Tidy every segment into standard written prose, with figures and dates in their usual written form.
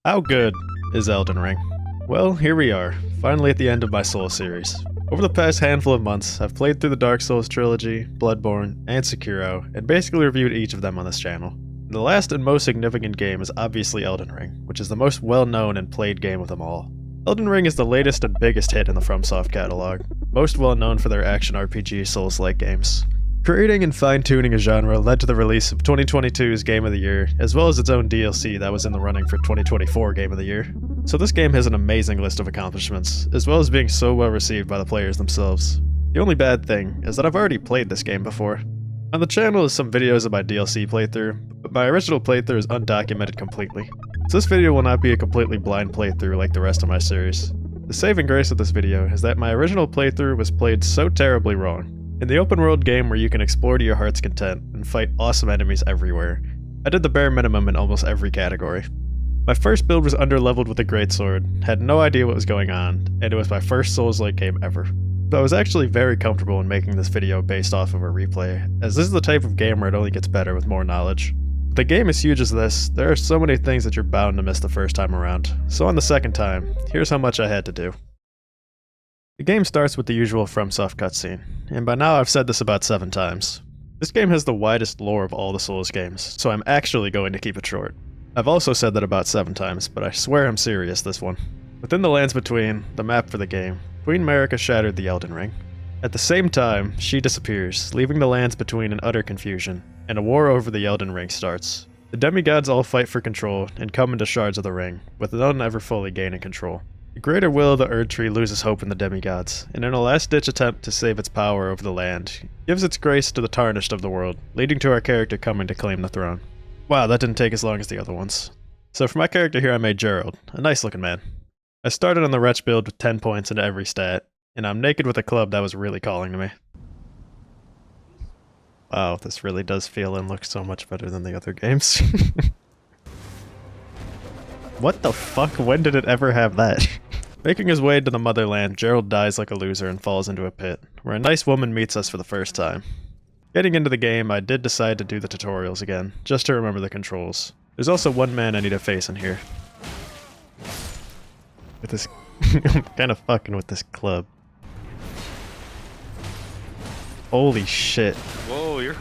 How good is Elden Ring? Well, here we are, finally at the end of my Souls series. Over the past handful of months, I've played through the Dark Souls trilogy, Bloodborne, and Sekiro, and basically reviewed each of them on this channel. The last and most significant game is obviously Elden Ring, which is the most well-known and played game of them all. Elden Ring is the latest and biggest hit in the FromSoft catalog, most well known for their action RPG Souls-like games. Creating and fine-tuning a genre led to the release of 2022's Game of the Year, as well as its own DLC that was in the running for 2024 Game of the Year. So this game has an amazing list of accomplishments, as well as being so well received by the players themselves. The only bad thing is that I've already played this game before. On the channel is some videos of my DLC playthrough, but my original playthrough is undocumented completely. So this video will not be a completely blind playthrough like the rest of my series. The saving grace of this video is that my original playthrough was played so terribly wrong. In the open world game where you can explore to your heart's content and fight awesome enemies everywhere, I did the bare minimum in almost every category. My first build was underleveled with a greatsword, had no idea what was going on, and it was my first Souls-like game ever. So I was actually very comfortable in making this video based off of a replay, as this is the type of game where it only gets better with more knowledge. With a game as huge as this, there are so many things that you're bound to miss the first time around, so on the second time, here's how much I had to do. The game starts with the usual FromSoft cutscene, and by now I've said this about 7 times. This game has the widest lore of all the Souls games, so I'm actually going to keep it short. I've also said that about 7 times, but I swear I'm serious this one. Within the lands between, the map for the game, Queen Marika shattered the Elden Ring. At the same time, she disappears, leaving the lands between in utter confusion, and a war over the Elden Ring starts. The demigods all fight for control and come into shards of the ring, with none ever fully gaining control. The greater will of the Erd Tree loses hope in the demigods, and in a last-ditch attempt to save its power over the land, gives its grace to the tarnished of the world, leading to our character coming to claim the throne. Wow, that didn't take as long as the other ones. So for my character here I made Gerald, a nice looking man. I started on the wretch build with 10 points into every stat, and I'm naked with a club that was really calling to me. Wow, this really does feel and look so much better than the other games. What the fuck? When did it ever have that? Making his way to the motherland, Gerald dies like a loser and falls into a pit, where a nice woman meets us for the first time. Getting into the game, I did decide to do the tutorials again, just to remember the controls. There's also one man I need to face in here. With this... I'm kinda fucking with this club. Holy shit. Whoa, you're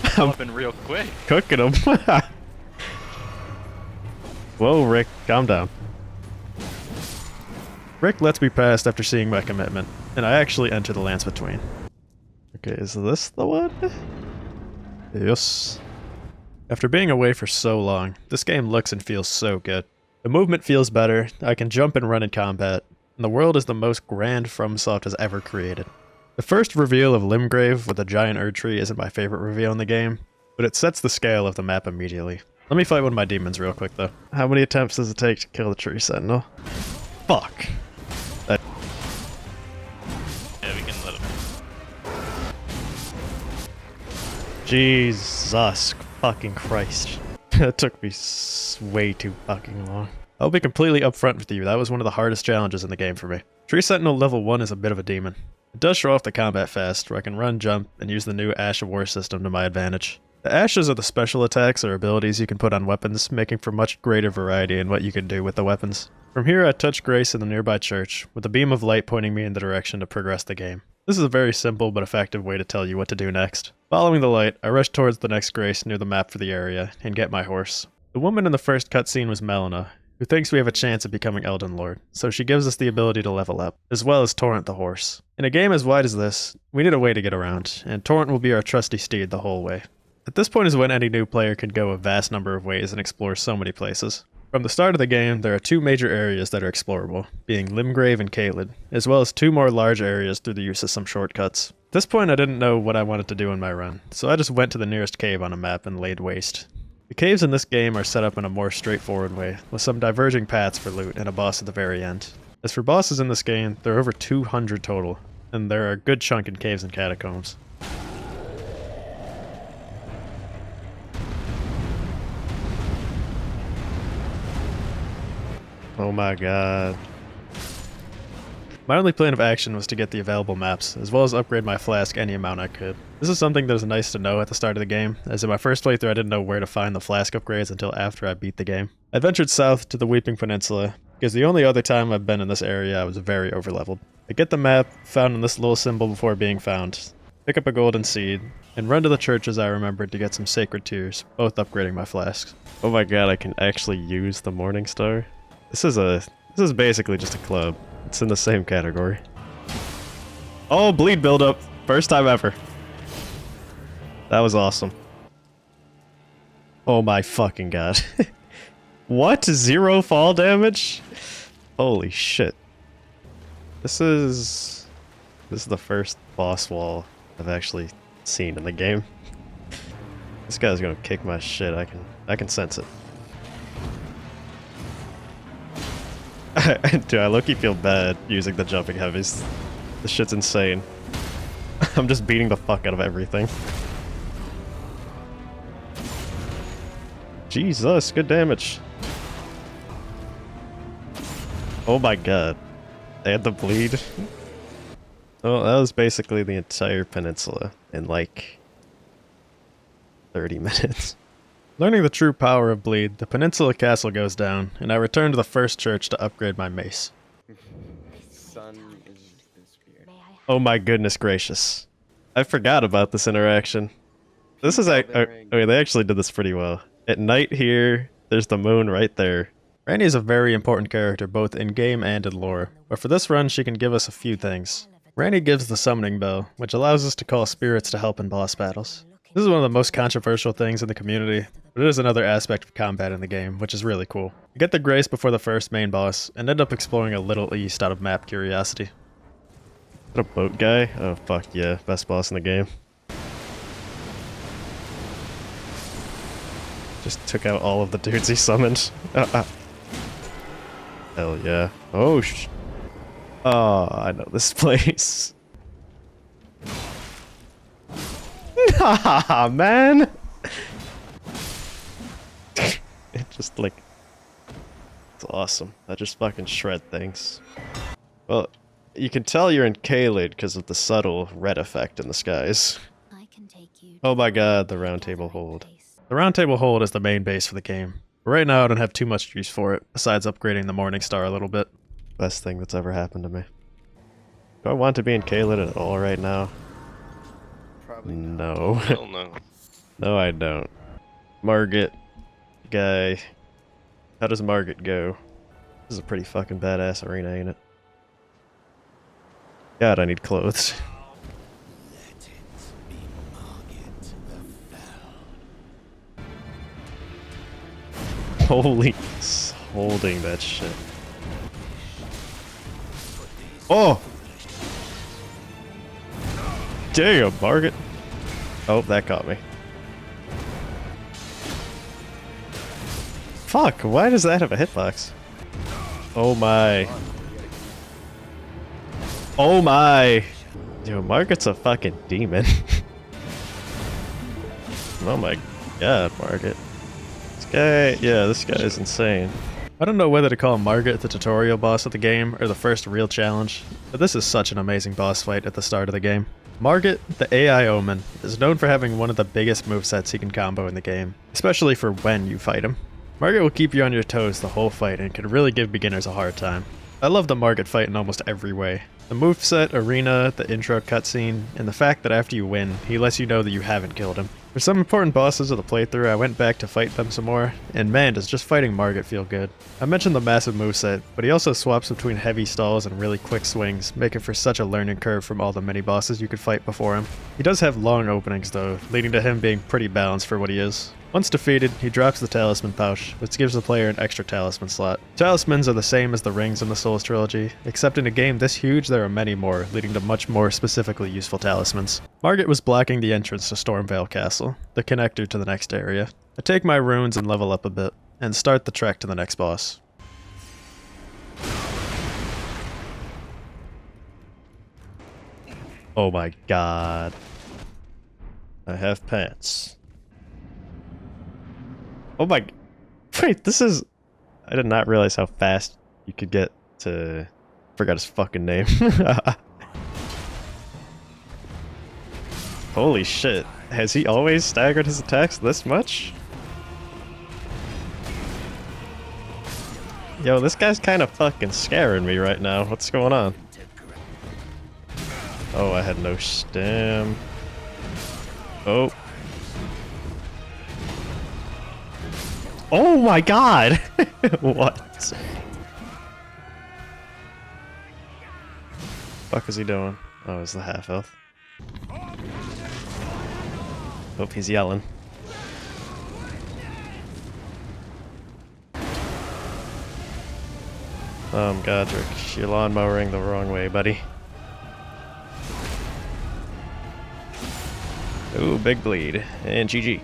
popping real quick. Cooking him. Whoa, Rick, calm down. Rick lets me pass after seeing my commitment, and I actually enter the lands between. Okay, is this the one? Yes. After being away for so long, this game looks and feels so good. The movement feels better, I can jump and run in combat, and the world is the most grand FromSoft has ever created. The first reveal of Limgrave with a giant Erd Tree isn't my favorite reveal in the game, but it sets the scale of the map immediately. Let me fight one of my demons real quick though. How many attempts does it take to kill the tree sentinel? Fuck. Yeah, we can let him. Jesus fucking Christ. That took me way too fucking long. I'll be completely upfront with you, that was one of the hardest challenges in the game for me. Tree Sentinel level 1 is a bit of a demon. It does show off the combat fast, where I can run, jump, and use the new Ash of War system to my advantage. The ashes are the special attacks or abilities you can put on weapons, making for much greater variety in what you can do with the weapons. From here I touch Grace in the nearby church, with a beam of light pointing me in the direction to progress the game. This is a very simple but effective way to tell you what to do next. Following the light, I rush towards the next Grace near the map for the area, and get my horse. The woman in the first cutscene was Melina, who thinks we have a chance of becoming Elden Lord, so she gives us the ability to level up, as well as Torrent the horse. In a game as wide as this, we need a way to get around, and Torrent will be our trusty steed the whole way. At this point is when any new player can go a vast number of ways and explore so many places. From the start of the game, there are 2 major areas that are explorable, being Limgrave and Caelid, as well as 2 more large areas through the use of some shortcuts. At this point I didn't know what I wanted to do in my run, so I just went to the nearest cave on a map and laid waste. The caves in this game are set up in a more straightforward way, with some diverging paths for loot and a boss at the very end. As for bosses in this game, there are over 200 total, and there are a good chunk in caves and catacombs. Oh my god. My only plan of action was to get the available maps, as well as upgrade my flask any amount I could. This is something that is nice to know at the start of the game, as in my first playthrough I didn't know where to find the flask upgrades until after I beat the game. I ventured south to the Weeping Peninsula, because the only other time I've been in this area I was very overleveled. I get the map, found in this little symbol before being found, pick up a golden seed, and run to the churches I remembered to get some sacred tears, both upgrading my flasks. Oh my god, I can actually use the Morning Star? This is basically just a club. It's in the same category. Oh, bleed buildup. First time ever. That was awesome. Oh my fucking god. What? 0 fall damage? Holy shit. This is the first boss wall I've actually seen in the game. This guy's gonna kick my shit. I can sense it. Dude, I low-key feel bad using the jumping heavies. This shit's insane. I'm just beating the fuck out of everything. Jesus, good damage. Oh my god. They had the bleed. Well, that was basically the entire peninsula in like 30 minutes. Learning the true power of bleed, the peninsula castle goes down, and I return to the first church to upgrade my mace. Oh my goodness gracious. I forgot about this interaction. This is okay, they actually did this pretty well. At night here, there's the moon right there. Ranni is a very important character both in-game and in lore, but for this run she can give us a few things. Ranni gives the summoning bell, which allows us to call spirits to help in boss battles. This is one of the most controversial things in the community, but it is another aspect of combat in the game, which is really cool. You get the grace before the first main boss, and end up exploring a little east out of map curiosity. Is that a boat guy? Oh fuck yeah, best boss in the game. Just took out all of the dudes he summoned. Hell yeah. Oh oh, I know this place. Nah, man! It just like... It's awesome. I just fucking shred things. Well, you can tell you're in Caelid because of the subtle red effect in the skies. Oh my god, the round table hold. The round table hold is the main base for the game. But right now I don't have too much use for it, besides upgrading the Morning Star a little bit. Best thing that's ever happened to me. Do I want to be in Caelid at all right now? Probably no. Hell no. No, I don't. Margit. Guy. How does Margit go? This is a pretty fucking badass arena, ain't it? God, I need clothes. Holy... holding that shit. Oh! Damn, Margit. Oh, that caught me. Fuck, why does that have a hitbox? Oh my. Oh my. Yo, Margit's a fucking demon. Oh my god, Margit. This guy, yeah, this guy is insane. I don't know whether to call Margit the tutorial boss of the game or the first real challenge, but this is such an amazing boss fight at the start of the game. Margit, the AI Omen, is known for having one of the biggest movesets he can combo in the game, especially for when you fight him. Margit will keep you on your toes the whole fight and can really give beginners a hard time. I love the Margit fight in almost every way. The moveset, arena, the intro cutscene, and the fact that after you win, he lets you know that you haven't killed him. For some important bosses of the playthrough, I went back to fight them some more, and man, does just fighting Margit feel good. I mentioned the massive moveset, but he also swaps between heavy stalls and really quick swings, making for such a learning curve from all the mini-bosses you could fight before him. He does have long openings though, leading to him being pretty balanced for what he is. Once defeated, he drops the talisman pouch, which gives the player an extra talisman slot. Talismans are the same as the rings in the Souls trilogy, except in a game this huge there are many more, leading to much more specifically useful talismans. Margit was blocking the entrance to Stormvale Castle, the connector to the next area. I take my runes and level up a bit, and start the trek to the next boss. Oh my god. I have pants. Oh my... Wait, this is... I did not realize how fast you could get to Forgot his fucking name. Holy shit. Has he always staggered his attacks this much? Yo, this guy's kind of fucking scaring me right now. What's going on? Oh, I had no stem. Oh. Oh my god! What? Fuck is he doing? Oh, it's the half health. Hope he's yelling. Godric, you're lawnmowering the wrong way, buddy. Ooh, big bleed. And GG.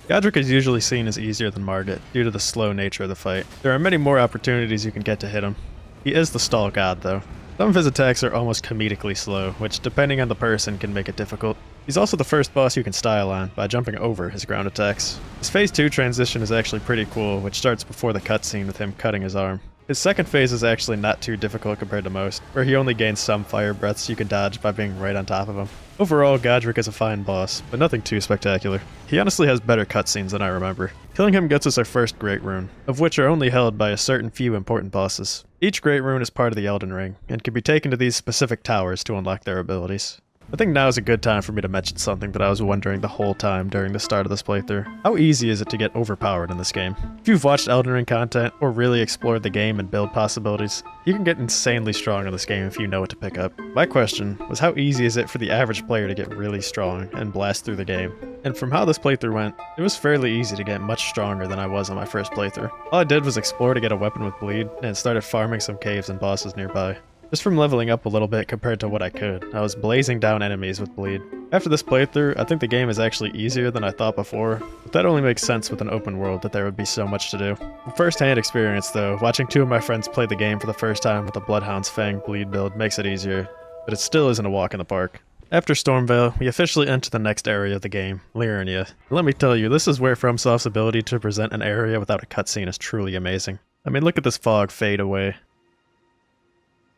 Godric is usually seen as easier than Margit, due to the slow nature of the fight. There are many more opportunities you can get to hit him. He is the stall god, though. Some of his attacks are almost comedically slow, which, depending on the person, can make it difficult. He's also the first boss you can style on, by jumping over his ground attacks. His phase 2 transition is actually pretty cool, which starts before the cutscene with him cutting his arm. His second phase is actually not too difficult compared to most, where he only gains some fire breaths you can dodge by being right on top of him. Overall, Godric is a fine boss, but nothing too spectacular. He honestly has better cutscenes than I remember. Killing him gets us our first Great Rune, of which are only held by a certain few important bosses. Each Great Rune is part of the Elden Ring, and can be taken to these specific towers to unlock their abilities. I think now is a good time for me to mention something that I was wondering the whole time during the start of this playthrough. How easy is it to get overpowered in this game? If you've watched Elden Ring content, or really explored the game and build possibilities, you can get insanely strong in this game if you know what to pick up. My question was, how easy is it for the average player to get really strong and blast through the game? And from how this playthrough went, it was fairly easy to get much stronger than I was on my first playthrough. All I did was explore to get a weapon with bleed, and started farming some caves and bosses nearby. Just from leveling up a little bit compared to what I could, I was blazing down enemies with bleed. After this playthrough, I think the game is actually easier than I thought before, but that only makes sense with an open world that there would be so much to do. From first-hand experience though, watching two of my friends play the game for the first time with the Bloodhound's Fang bleed build makes it easier, but it still isn't a walk in the park. After Stormveil, we officially enter the next area of the game, Liurnia. And let me tell you, this is where FromSoft's ability to present an area without a cutscene is truly amazing. I mean, look at this fog fade away.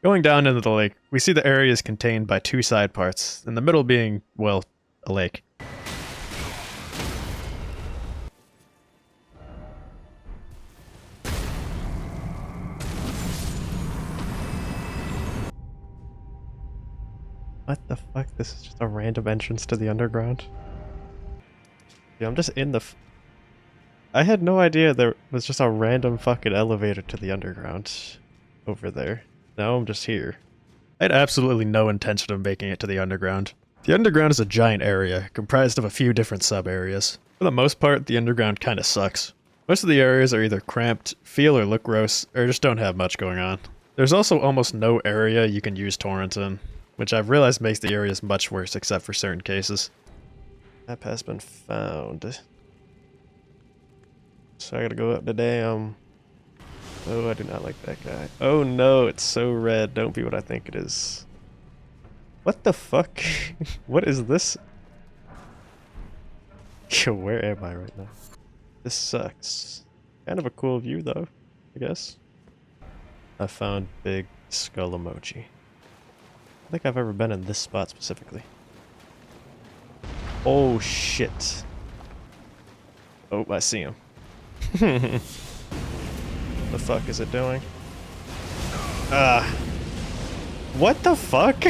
Going down into the lake, we see the area is contained by two side parts, and the middle being, well, a lake. What the fuck? This is just a random entrance to the underground? Yeah, I'm just in the I had no idea there was just a random fucking elevator to the underground over there. Now I'm just here. I had absolutely no intention of making it to the underground. The underground is a giant area, comprised of a few different sub-areas. For the most part, the underground kinda sucks. Most of the areas are either cramped, feel or look gross, or just don't have much going on. There's also almost no area you can use torrents in, which I've realized makes the areas much worse except for certain cases. Map has been found. So I gotta go up the damn... Oh, I do not like that guy. Oh no, it's so red. Don't be what I think it is. What the fuck? What is this? Yo, where am I right now? This sucks. Kind of a cool view though, I guess. I found big skull emoji. I don't think I've ever been in this spot specifically. Oh shit. Oh, I see him. The fuck is it doing? What the fuck?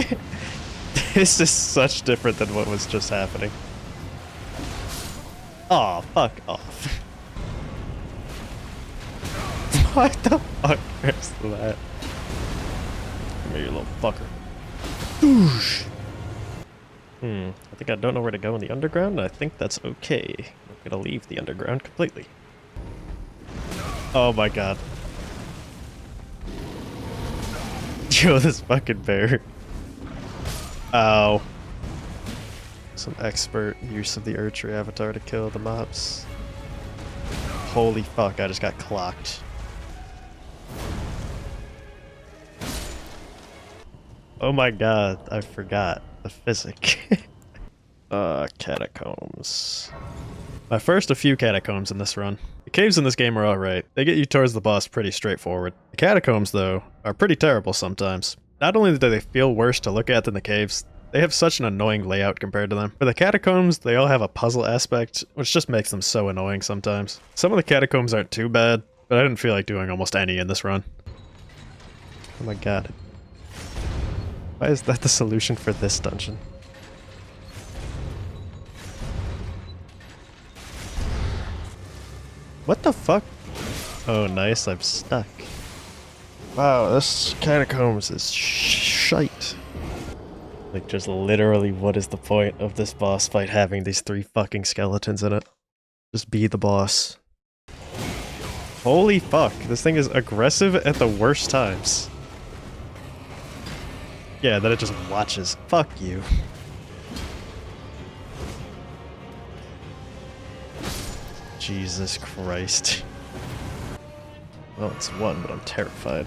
This is such different than what was just happening. Aw, fuck off. What the fuck is that? Come here, you little fucker. Oosh. I think I don't know where to go in the underground, and I think that's okay. I'm gonna leave the underground completely. Oh my god. Yo, this fucking bear. Ow. Some expert use of the Erdtree avatar to kill the mobs. Holy fuck, I just got clocked. Oh my god, I forgot the physic. Catacombs. I first a few catacombs in this run. caves in this game are alright. They get you towards the boss pretty straightforward. The catacombs, though, are pretty terrible sometimes. Not only do they feel worse to look at than the caves, they have such an annoying layout compared to them. For the catacombs, they all have a puzzle aspect, which just makes them so annoying sometimes. Some of the catacombs aren't too bad, but I didn't feel like doing almost any in this run. Oh my god. Why is that the solution for this dungeon? What the fuck? Oh nice, I'm stuck. Wow, this catacombs is shite. Like, just literally, what is the point of this boss fight having these 3 fucking skeletons in it? Just be the boss. Holy fuck, this thing is aggressive at the worst times. Yeah, then it just watches. Fuck you. Jesus Christ. Well, it's 1, but I'm terrified.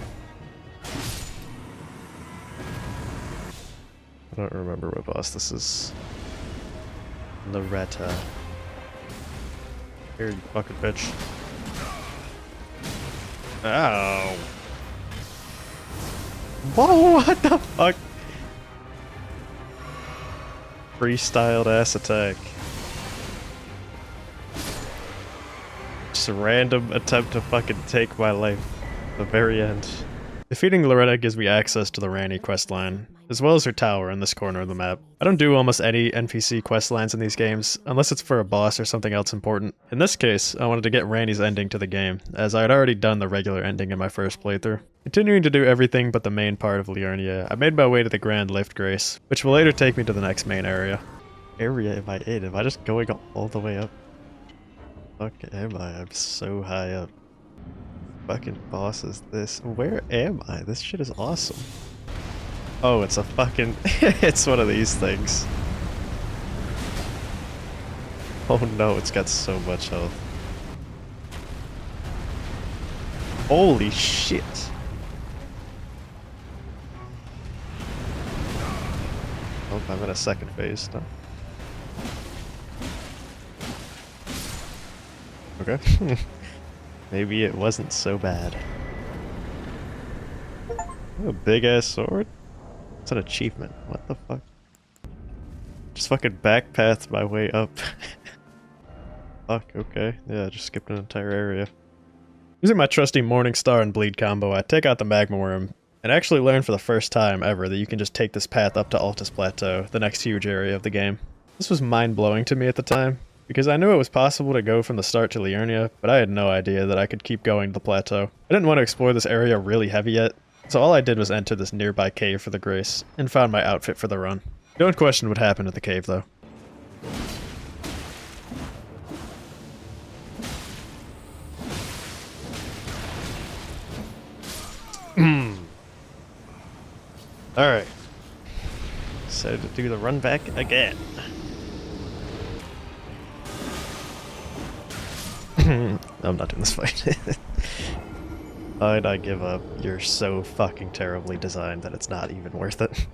I don't remember what boss this is. Loretta. Here, you fucking bitch. Ow. Whoa, what the fuck? Freestyled ass attack. Just a random attempt to fucking take my life. At the very end. Defeating Loretta gives me access to the Ranni questline, as well as her tower in this corner of the map. I don't do almost any NPC questlines in these games, unless it's for a boss or something else important. In this case, I wanted to get Ranni's ending to the game, as I had already done the regular ending in my first playthrough. Continuing to do everything but the main part of Liurnia, I made my way to the Grand Lift Grace, which will later take me to the next main area. Area am I in? Am I just going all the way up? Fuck am I? I'm so high up. Fucking boss is this? Where am I? This shit is awesome. Oh, it's a fucking... it's one of these things. Oh no, it's got so much health. Holy shit. Oh, I'm in a second phase now. Okay. Maybe it wasn't so bad. Oh, big ass sword? It's an achievement. What the fuck? Just fucking backpathed my way up. Fuck, okay. Yeah, just skipped an entire area. Using my trusty Morning Star and Bleed combo, I take out the Magma Worm, and actually learn for the first time ever that you can just take this path up to Altus Plateau, the next huge area of the game. This was mind-blowing to me at the time, because I knew it was possible to go from the start to Liurnia, but I had no idea that I could keep going to the plateau. I didn't want to explore this area really heavy yet, so all I did was enter this nearby cave for the Grace, and found my outfit for the run. Don't question what happened at the cave, though. Alright. So to do the run back again. I'm not doing this fight. Why'd I give up? You're so fucking terribly designed that it's not even worth it.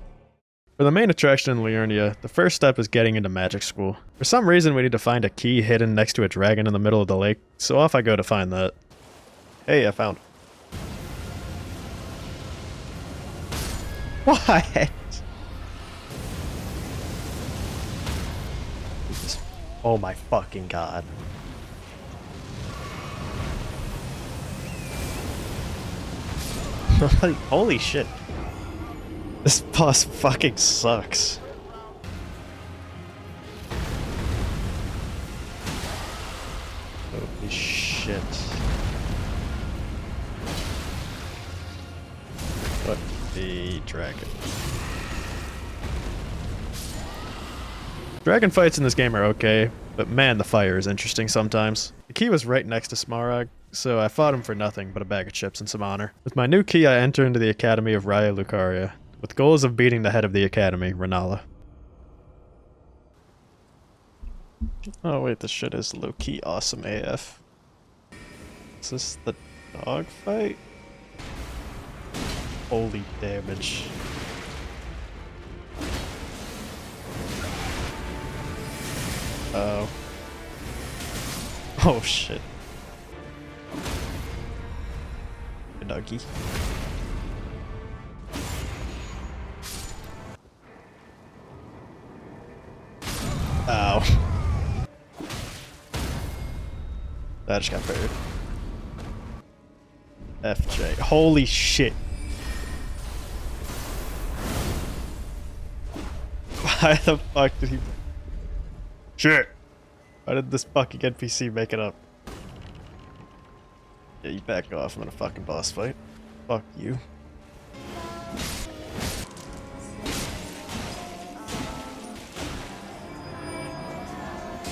For the main attraction in Liurnia, the first step is getting into Magic School. For some reason we need to find a key hidden next to a dragon in the middle of the lake, so off I go to find that. Hey, I found it. What? Oh my fucking god. Holy shit. This boss fucking sucks. Holy shit. What the dragon? Dragon fights in this game are okay, but man, the fire is interesting sometimes. The key was right next to Smaragd, so I fought him for nothing but a bag of chips and some honor. With my new key, I enter into the Academy of Raya Lucaria, with goals of beating the head of the Academy, Renala. Oh wait, this shit is low-key awesome AF. Is this the dog fight? Holy damage. Oh. Oh shit. doggy. Ow. That just got buried. FJ. Holy shit. Why the fuck did he... Shit! Why did this fucking NPC make it up? Yeah, you back off. I'm in a fucking boss fight. Fuck you.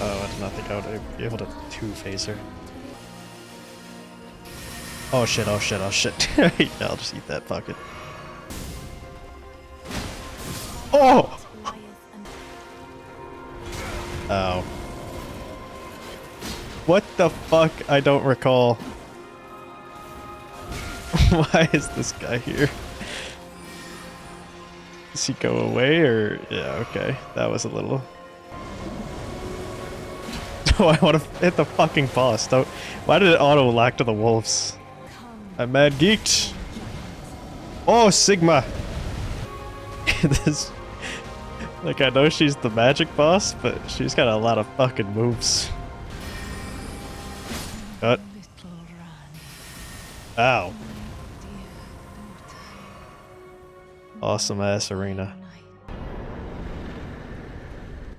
Oh, I did not think I would be able to two-phase her. Oh shit, oh shit, oh shit. Yeah, I'll just eat that fucking. Oh! Oh. What the fuck? I don't recall. Why is this guy here? Does he go away or... Yeah, okay. That was a little... Oh, I want to hit the fucking boss. Don't... Why did it auto-lock to the wolves? I'm mad geeked. Oh, Sigma! This... Like, I know she's the magic boss, but she's got a lot of fucking moves. Cut. Ow. Awesome ass arena.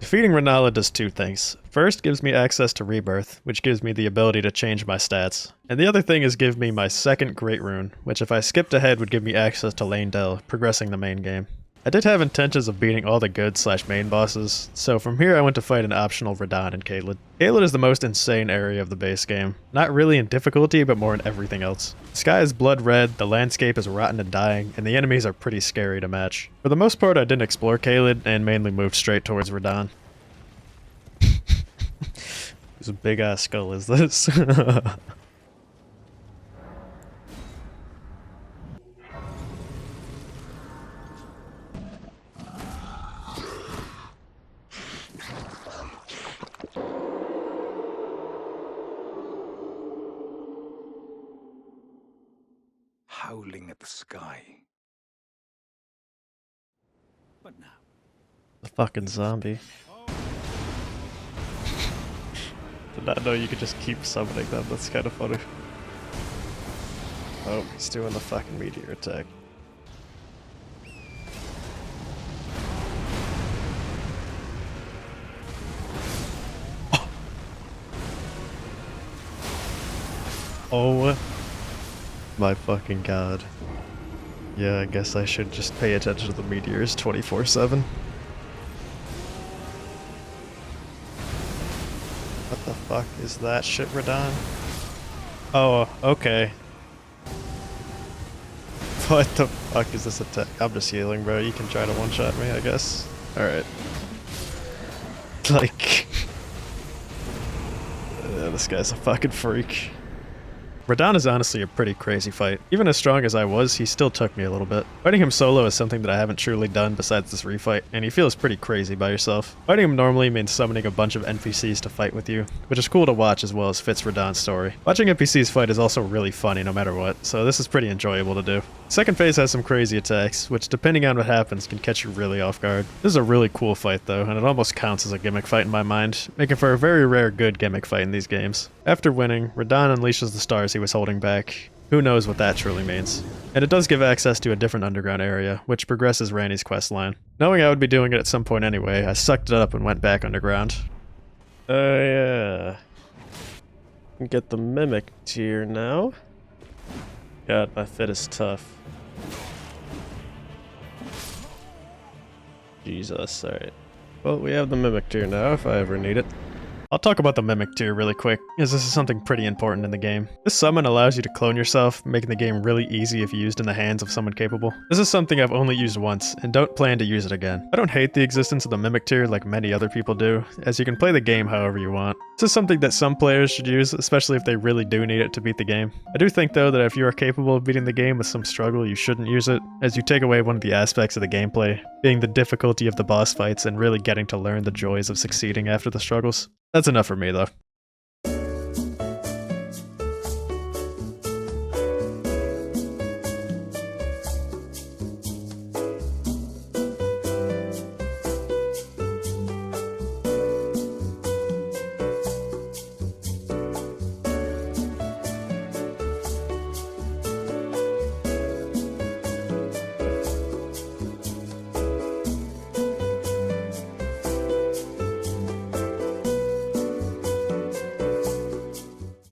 Defeating Renala does two things. First, gives me access to Rebirth, which gives me the ability to change my stats. And the other thing is give me my second Great Rune, which if I skipped ahead would give me access to Lane Dell, progressing the main game. I did have intentions of beating all the good / main bosses, so from here I went to fight an optional Radahn and Caelid. Caelid is the most insane area of the base game. Not really in difficulty, but more in everything else. The sky is blood red, the landscape is rotten and dying, and the enemies are pretty scary to match. For the most part I didn't explore Caelid, and mainly moved straight towards Radahn. Whose a big ass skull is this? Howling at the sky. But now. The fucking zombie. Did not know you could just keep summoning them, that's kind of funny. Oh, he's doing the fucking meteor attack. Oh my fucking god. Yeah, I guess I should just pay attention to the meteors 24/7. What the fuck is that shit, Radahn? Oh, okay. What the fuck is this attack? I'm just healing, bro. You can try to one-shot me, I guess. Alright. Like... this guy's a fucking freak. Radahn is honestly a pretty crazy fight. Even as strong as I was, he still took me a little bit. Fighting him solo is something that I haven't truly done besides this refight, and he feels pretty crazy by yourself. Fighting him normally means summoning a bunch of NPCs to fight with you, which is cool to watch as well as fits Radahn's story. Watching NPCs fight is also really funny no matter what, so this is pretty enjoyable to do. Second phase has some crazy attacks, which depending on what happens can catch you really off guard. This is a really cool fight though, and it almost counts as a gimmick fight in my mind, making for a very rare good gimmick fight in these games. After winning, Radahn unleashes the stars he was holding back. Who knows what that truly means. And it does give access to a different underground area, which progresses Ranni's questline. Knowing I would be doing it at some point anyway, I sucked it up and went back underground. Yeah. Get the Mimic tier now. God, my fit is tough. Jesus, alright. Well, we have the Mimic tier now, if I ever need it. I'll talk about the Mimic tier really quick, as this is something pretty important in the game. This summon allows you to clone yourself, making the game really easy if used in the hands of someone capable. This is something I've only used once, and don't plan to use it again. I don't hate the existence of the Mimic tier like many other people do, as you can play the game however you want. This is something that some players should use, especially if they really do need it to beat the game. I do think though that if you are capable of beating the game with some struggle, you shouldn't use it, as you take away one of the aspects of the gameplay, being the difficulty of the boss fights and really getting to learn the joys of succeeding after the struggles. That's enough for me, though.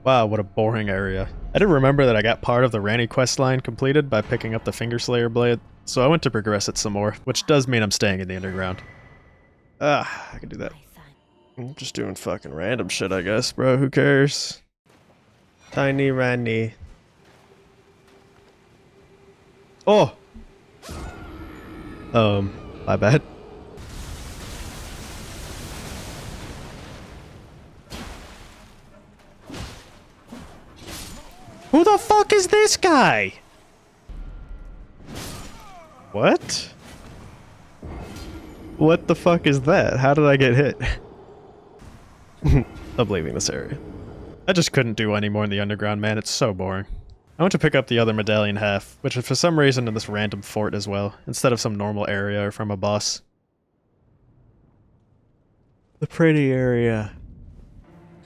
Wow, what a boring area. I didn't remember that I got part of the Ranny quest line completed by picking up the Fingerslayer blade, so I went to progress it some more, which does mean I'm staying in the underground. Ah, I can do that. I'm just doing fucking random shit, I guess, bro. Who cares? Tiny Ranny. Oh! My bad. Who the fuck is this guy? What? What the fuck is that? How did I get hit? I'm leaving this area. I just couldn't do any more in the underground, man. It's so boring. I went to pick up the other medallion half, which is for some reason in this random fort as well, instead of some normal area or from a boss. The pretty area.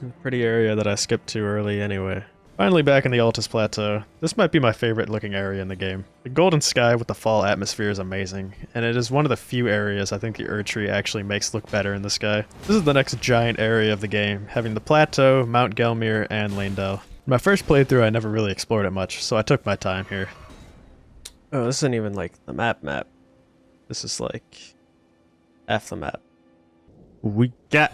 The pretty area that I skipped too early anyway. Finally back in the Altus Plateau. This might be my favorite looking area in the game. The golden sky with the fall atmosphere is amazing, and it is one of the few areas I think the Erdtree actually makes look better in the sky. This is the next giant area of the game, having the plateau, Mount Gelmir, and Lanedale. My first playthrough I never really explored it much, so I took my time here. Oh, this isn't even like the map. This is like half the map. We got...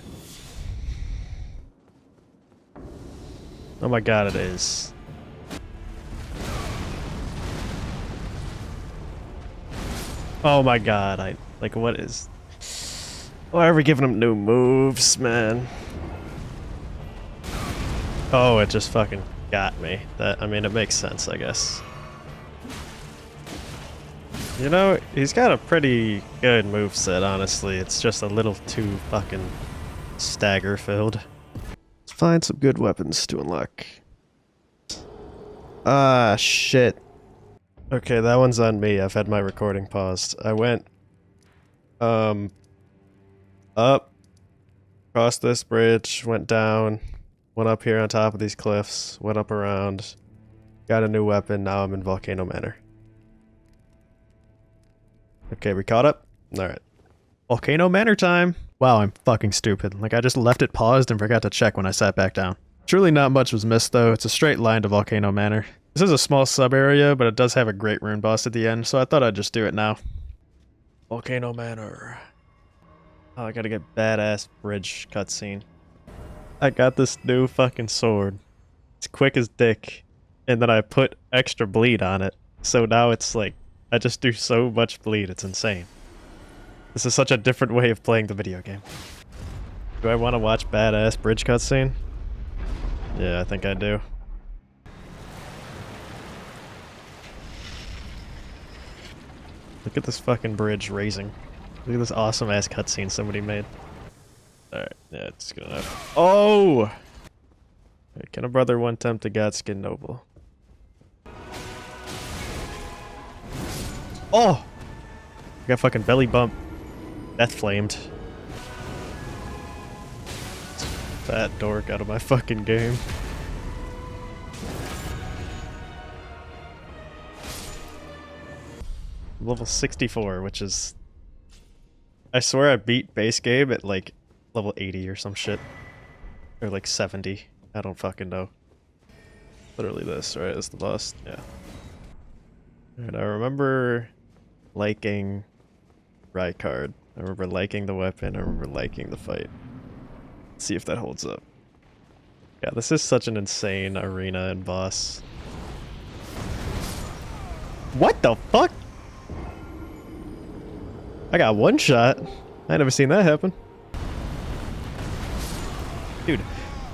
Oh my god, it is. Oh my god, like, what is... Why are we giving him new moves, man? Oh, it just fucking got me. I mean, it makes sense, I guess. You know, he's got a pretty good moveset, honestly. It's just a little too fucking stagger-filled. Let's find some good weapons to unlock. Ah, shit. Okay, that one's on me. I've had my recording paused. I went, up, across this bridge, went down, went up here on top of these cliffs, went up around, got a new weapon, now I'm in Volcano Manor. Okay, we caught up? Alright. Volcano Manor time! Wow, I'm fucking stupid. Like, I just left it paused and forgot to check when I sat back down. Truly not much was missed though, it's a straight line to Volcano Manor. This is a small sub-area, but it does have a great rune boss at the end, so I thought I'd just do it now. Volcano Manor. Oh, I gotta get badass bridge cutscene. I got this new fucking sword. It's quick as dick. And then I put extra bleed on it. So now it's like, I just do so much bleed, it's insane. This is such a different way of playing the video game. Do I want to watch badass bridge cutscene? Yeah, I think I do. Look at this fucking bridge raising. Look at this awesome ass cutscene somebody made. Alright, yeah, it's good enough. Oh! Right, can a brother one tempt a godskin noble? Oh! I got fucking belly bump. Death flamed. Fat dork out of my fucking game. Level 64, which is... I swear I beat base game at like level 80 or some shit. Or like 70. I don't fucking know. Literally this, right? Is the boss? Yeah. And I remember liking Rykard. I remember liking the weapon. I remember liking the fight. Let's see if that holds up. Yeah, this is such an insane arena and boss. What the fuck? I got one shot. I never seen that happen. Dude,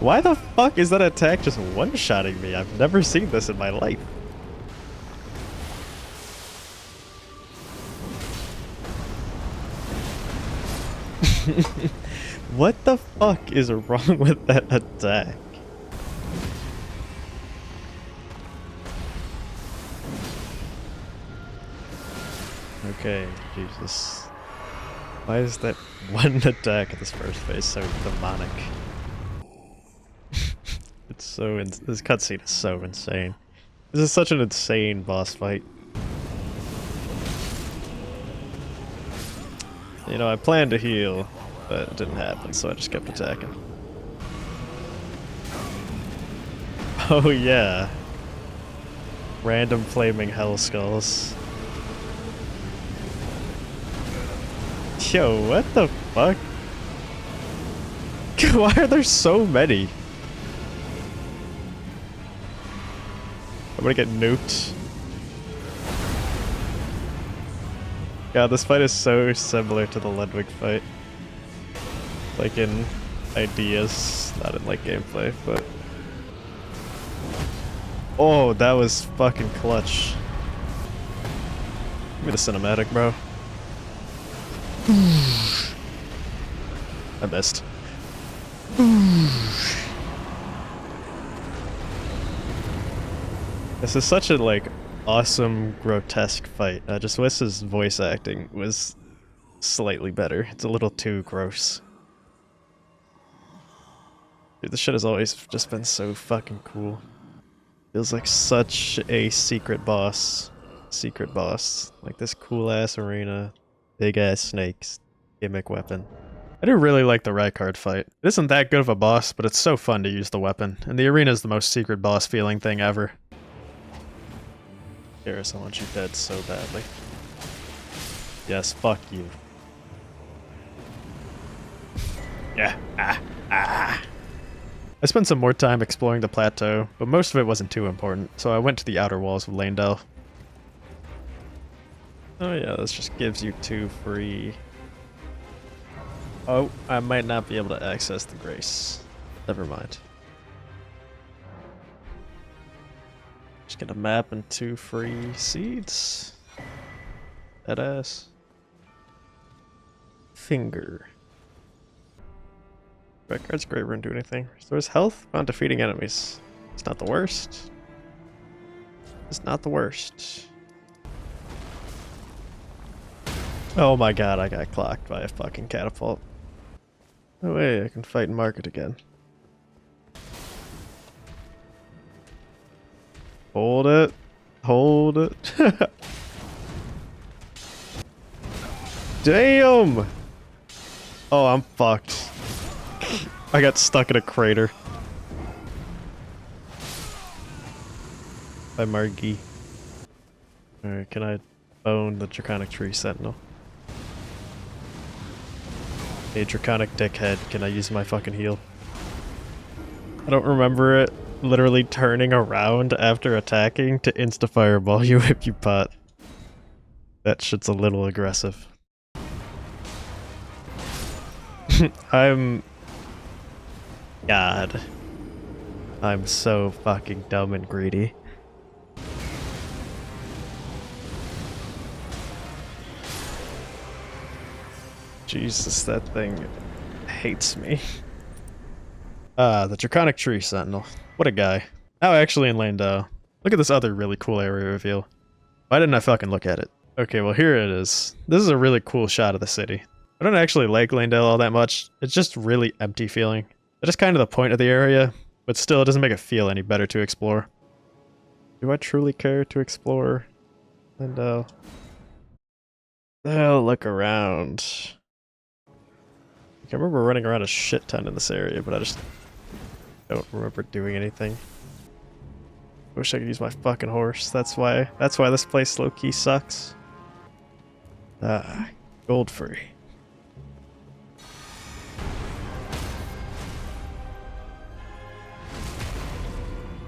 why the fuck is that attack just one-shotting me? I've never seen this in my life. What the fuck is wrong with that attack? Okay, Jesus. Why is that one attack at this first phase so demonic? It's so this cutscene is so insane. This is such an insane boss fight. You know, I planned to heal, but it didn't happen, so I just kept attacking. Oh yeah. Random flaming hell skulls. Yo, what the fuck? Why are there so many? I'm gonna get nuked. God, this fight is so similar to the Ludwig fight. Like in ideas, not in like gameplay, but... Oh, that was fucking clutch. Give me the cinematic, bro. I missed. This is such a like awesome, grotesque fight. I just wish his voice acting was slightly better. It's a little too gross. Dude, this shit has always just been so fucking cool. Feels like such a secret boss. Secret boss. Like this cool ass arena, big ass snakes, gimmick weapon. I do really like the Rykard fight. It isn't that good of a boss, but it's so fun to use the weapon, and the arena is the most secret boss feeling thing ever. Garrus, I want you dead so badly. Yes, fuck you. Yeah. I spent some more time exploring the plateau, but most of it wasn't too important, so I went to the outer walls of Leyndell. Oh yeah, this just gives you 2 free... Oh, I might not be able to access the Grace. Never mind. Just get a map and 2 free seeds. That ass. Finger. Rykard's great, wouldn't do anything. Restores health on defeating enemies. It's not the worst. It's not the worst. Oh my god, I got clocked by a fucking catapult. No way, I can fight and market again. Hold it. Hold it. Damn! Oh, I'm fucked. I got stuck in a crater. By Margie. Alright, can I bone the Draconic Tree Sentinel? Hey, Draconic Dickhead, can I use my fucking heal? I don't remember it literally turning around after attacking to insta-fireball you if you pot. That shit's a little aggressive. God. I'm so fucking dumb and greedy. Jesus, that thing hates me. The Draconic Tree Sentinel. What a guy. Now actually in Leyndell. Look at this other really cool area reveal. Why didn't I fucking look at it? Okay, well here it is. This is a really cool shot of the city. I don't actually like Leyndell all that much. It's just really empty feeling. That is kind of the point of the area, but still it doesn't make it feel any better to explore. Do I truly care to explore Leyndell? Oh, look around. I remember running around a shit ton in this area, but I just don't remember doing anything. Wish I could use my fucking horse. That's why this place low-key sucks. Ah, gold free.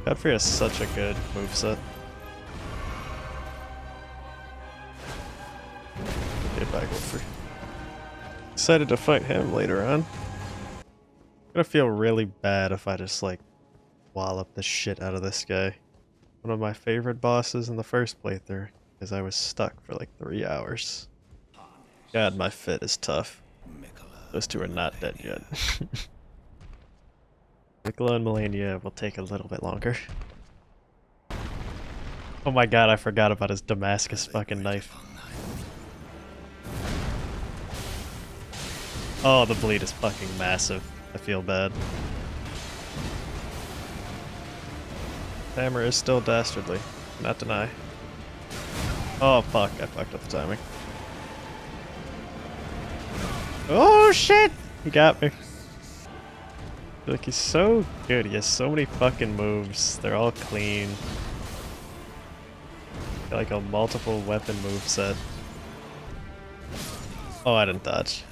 Godfrey has such a good moveset. Get back Godfrey. Decided to fight him later on. I'm gonna feel really bad if I just like wallop the shit out of this guy. One of my favorite bosses in the first playthrough, because I was stuck for like 3 hours. God, my fit is tough. Those two are not dead yet. Mikola and Melania will take a little bit longer. Oh my god, I forgot about his Damascus fucking knife. Oh, the bleed is fucking massive. I feel bad. Hammer is still dastardly. Not deny. Oh fuck, I fucked up the timing. Oh shit! He got me. Like, he's so good. He has so many fucking moves. They're all clean. Like a multiple weapon move set. Oh, I didn't dodge.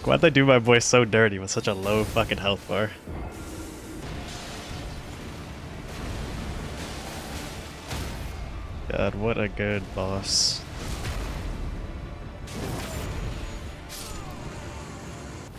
Why'd they do my boy so dirty with such a low fucking health bar? God, what a good boss.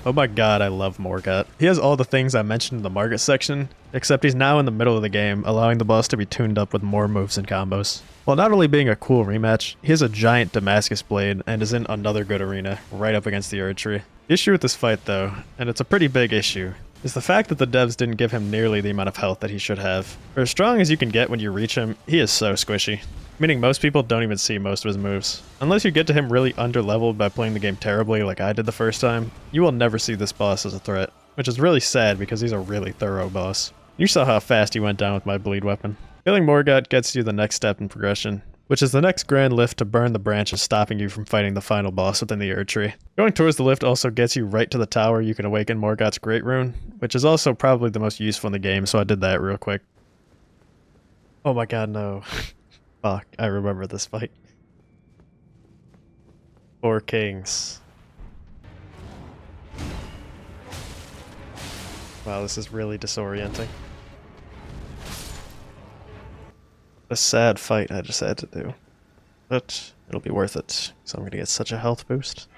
Oh my god, I love Morgat. He has all the things I mentioned in the Margit section, except he's now in the middle of the game, allowing the boss to be tuned up with more moves and combos. While not only being a cool rematch, he has a giant Damascus blade and is in another good arena, right up against the Erdtree. The issue with this fight though, and it's a pretty big issue, is the fact that the devs didn't give him nearly the amount of health that he should have. For as strong as you can get when you reach him, he is so squishy. Meaning most people don't even see most of his moves. Unless you get to him really underleveled by playing the game terribly like I did the first time, you will never see this boss as a threat. Which is really sad because he's a really thorough boss. You saw how fast he went down with my bleed weapon. Killing Morgat gets you the next step in progression, which is the next grand lift to burn the branches stopping you from fighting the final boss within the Erdtree. Going towards the lift also gets you right to the tower you can awaken Morgat's Great Rune, which is also probably the most useful in the game, so I did that real quick. Oh my god, no. Fuck, I remember this fight. 4 kings. Wow, this is really disorienting. A sad fight I just had to do. But it'll be worth it, so I'm gonna get such a health boost.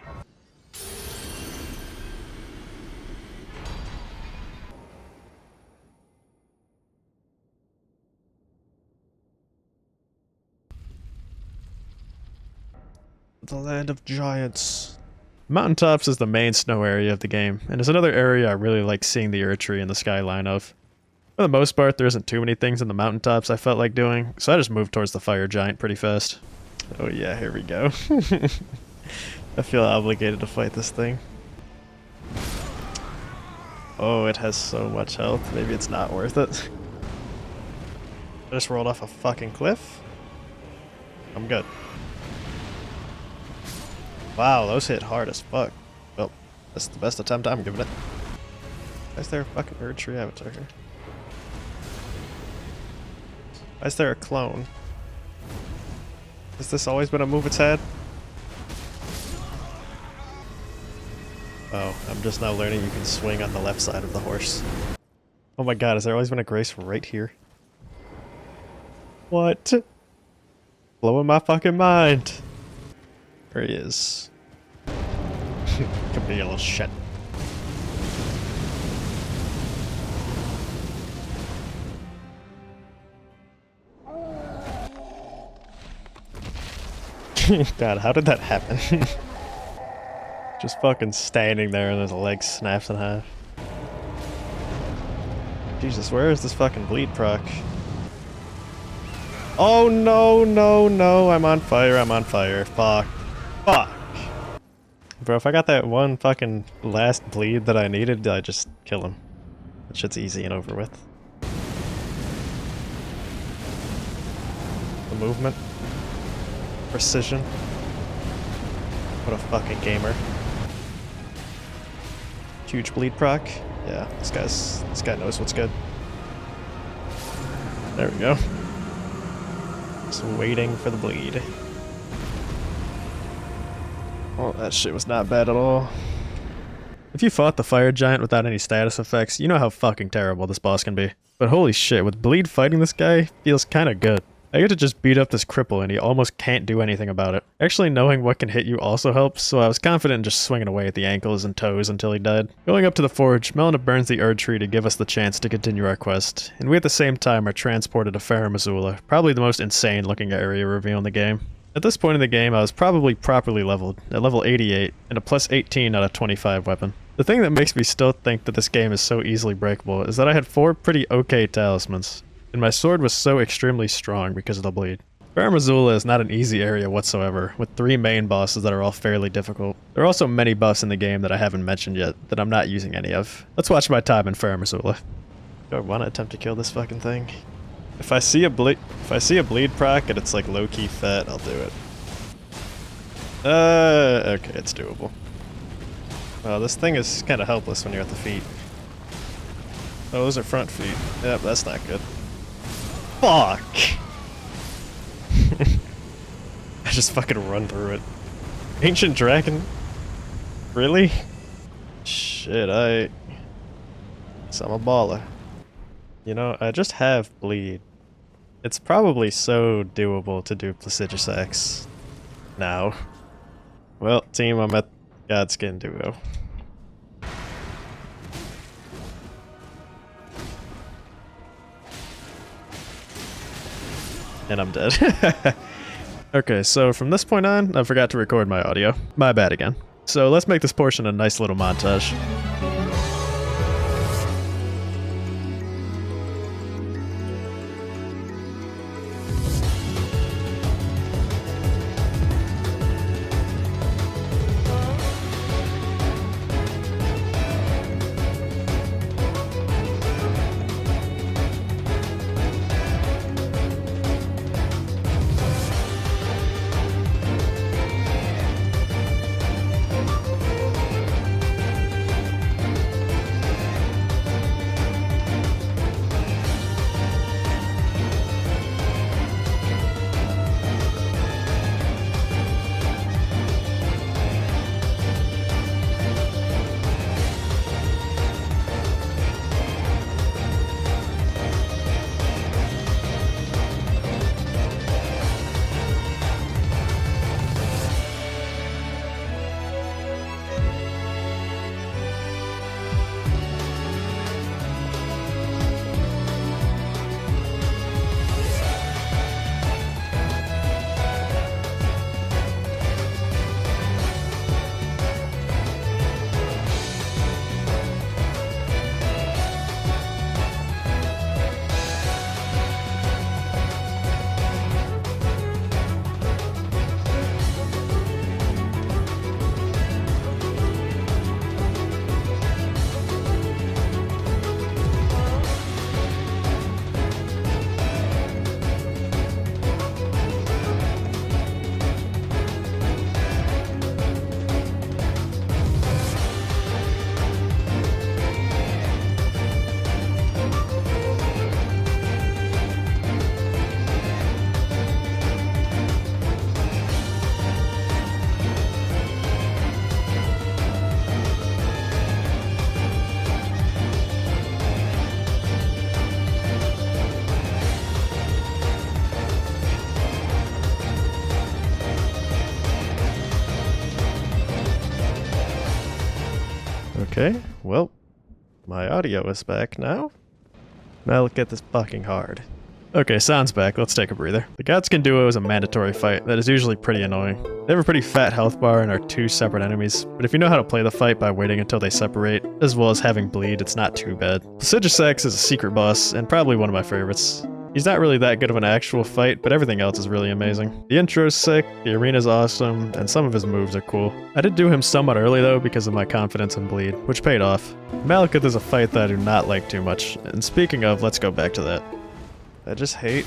The land of giants. Mountaintops is the main snow area of the game, and is another area I really like seeing the Erdtree in the skyline of. For the most part, there isn't too many things in the mountaintops I felt like doing, so I just moved towards the fire giant pretty fast. Oh yeah, here we go. I feel obligated to fight this thing. Oh, it has so much health, maybe it's not worth it. I just rolled off a fucking cliff? I'm good. Wow, those hit hard as fuck. Well, that's the best attempt I'm giving it. Why is there a fucking Erdtree avatar here? Why is there a clone? Has this always been a move it's had? Oh, I'm just now learning you can swing on the left side of the horse. Oh my god, has there always been a Grace right here? What? Blowing my fucking mind. There he is. Come here, you little shit. God, how did that happen? Just fucking standing there and his leg snaps in half. Jesus, where is this fucking bleed proc? Oh no, no, no, I'm on fire, I'm on fire. Fuck. Fuck. Bro, if I got that one fucking last bleed that I needed, I just kill him. That shit's easy and over with. The movement. Precision. What a fucking gamer. Huge bleed proc. Yeah, this guy knows what's good. There we go. Just waiting for the bleed. Oh, that shit was not bad at all. If you fought the fire giant without any status effects, you know how fucking terrible this boss can be. But holy shit, with bleed fighting this guy feels kinda good. I get to just beat up this cripple and he almost can't do anything about it. Actually knowing what can hit you also helps, so I was confident in just swinging away at the ankles and toes until he died. Going up to the forge, Melina burns the Erdtree to give us the chance to continue our quest, and we at the same time are transported to Fromsoftware, probably the most insane looking area reveal in the game. At this point in the game, I was probably properly leveled, at level 88, and a plus 18 out of 25 weapon. The thing that makes me still think that this game is so easily breakable is that I had 4 pretty okay talismans, and my sword was so extremely strong because of the bleed. Fromsoftware is not an easy area whatsoever, with 3 main bosses that are all fairly difficult. There are also many buffs in the game that I haven't mentioned yet, that I'm not using any of. Let's watch my time in Fromsoftware. Do I want to attempt to kill this fucking thing? If I see a bleed proc and it's like low-key fat, I'll do it. Okay, it's doable. Well, this thing is kind of helpless when you're at the feet. Oh, those are front feet. Yep, that's not good. Fuck! I just fucking run through it. Ancient Dragon? Really? Shit, so I'm a baller. You know, I just have bleed. It's probably so doable to do Placidus X now. Well, team, I'm at Godskin Duo. And I'm dead. Okay, so from this point on, I forgot to record my audio. My bad again. So let's make this portion a nice little montage. Okay, well, my audio is back now. Now look at this fucking hard. Okay, sound's back. Let's take a breather. The Godskin Duo is a mandatory fight that is usually pretty annoying. They have a pretty fat health bar and are two separate enemies, but if you know how to play the fight by waiting until they separate, as well as having bleed, it's not too bad. Placidus X is a secret boss, and probably one of my favorites. He's not really that good of an actual fight, but everything else is really amazing. The intro's sick, the arena's awesome, and some of his moves are cool. I did do him somewhat early though because of my confidence in bleed, which paid off. Malekith is a fight that I do not like too much, and speaking of, let's go back to that. I just hate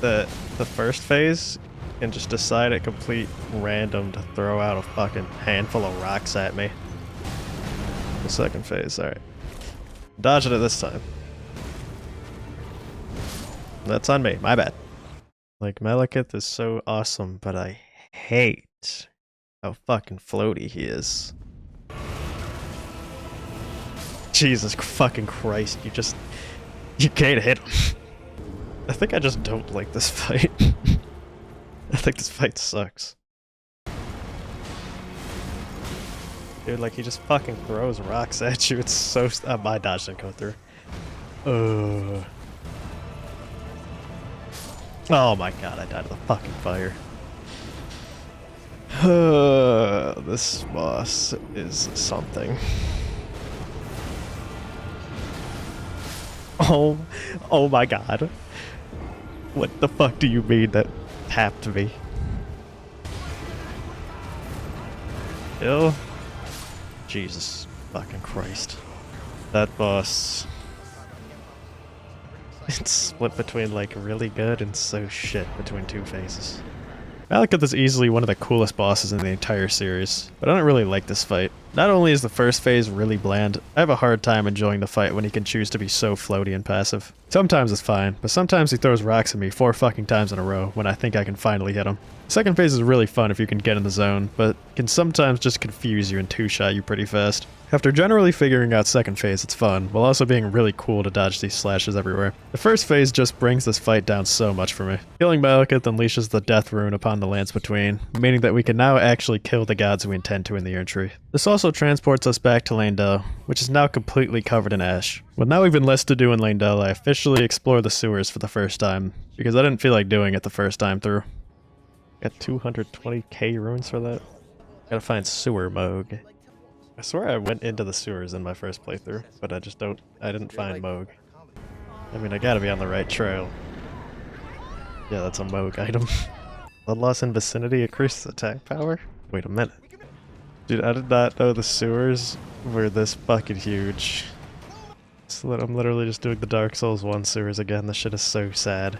that the first phase can just decide at complete random to throw out a fucking handful of rocks at me. The second phase, alright. Dodging it this time. That's on me, my bad. Like, Malekith is so awesome, but I hate how fucking floaty he is. Jesus fucking Christ, you can't hit him. I think I just don't like this fight. I think this fight sucks. Dude, like, he just fucking throws rocks at you, it's so... my dodge didn't go through. Oh my god, I died of the fucking fire. This boss is something. Oh my god. What the fuck do you mean that tapped me? Ew. Jesus fucking Christ. That boss... It's split between, like, really good and so shit between two phases. Malekith is easily one of the coolest bosses in the entire series, but I don't really like this fight. Not only is the first phase really bland, I have a hard time enjoying the fight when he can choose to be so floaty and passive. Sometimes it's fine, but sometimes he throws rocks at me 4 fucking times in a row when I think I can finally hit him. The second phase is really fun if you can get in the zone, but can sometimes just confuse you and two-shot you pretty fast. After generally figuring out second phase, it's fun, while also being really cool to dodge these slashes everywhere. The first phase just brings this fight down so much for me. Killing Malekith unleashes the death rune upon the lands between, meaning that we can now actually kill the gods we intend to in the Erdtree. This also transports us back to Leyndell, which is now completely covered in ash. With now even less to do in Leyndell, I officially explore the sewers for the first time, because I didn't feel like doing it the first time through. Got 220k runes for that. Gotta find Sewer Moog. I swear I went into the sewers in my first playthrough, but I didn't find Moog. I mean, I gotta be on the right trail. Yeah, that's a Moog item. Blood loss in vicinity increases attack power? Wait a minute. Dude, I did not know the sewers were this fucking huge. I'm literally just doing the Dark Souls 1 sewers again. This shit is so sad.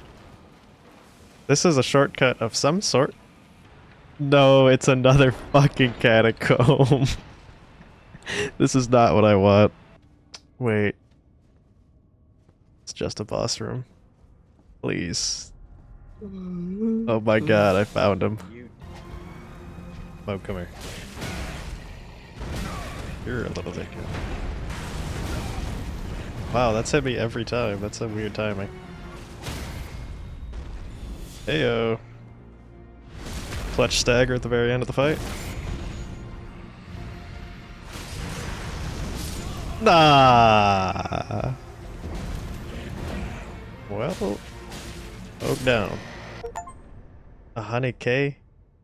This is a shortcut of some sort. No, it's another fucking catacomb. This is not what I want. Wait. It's just a boss room. Please. Oh my god, I found him. Oh, come here. You're a little dick. Wow, that's hit me every time. That's some weird timing. Heyo. Clutch stagger at the very end of the fight. Nah. Well, oak down. A 100k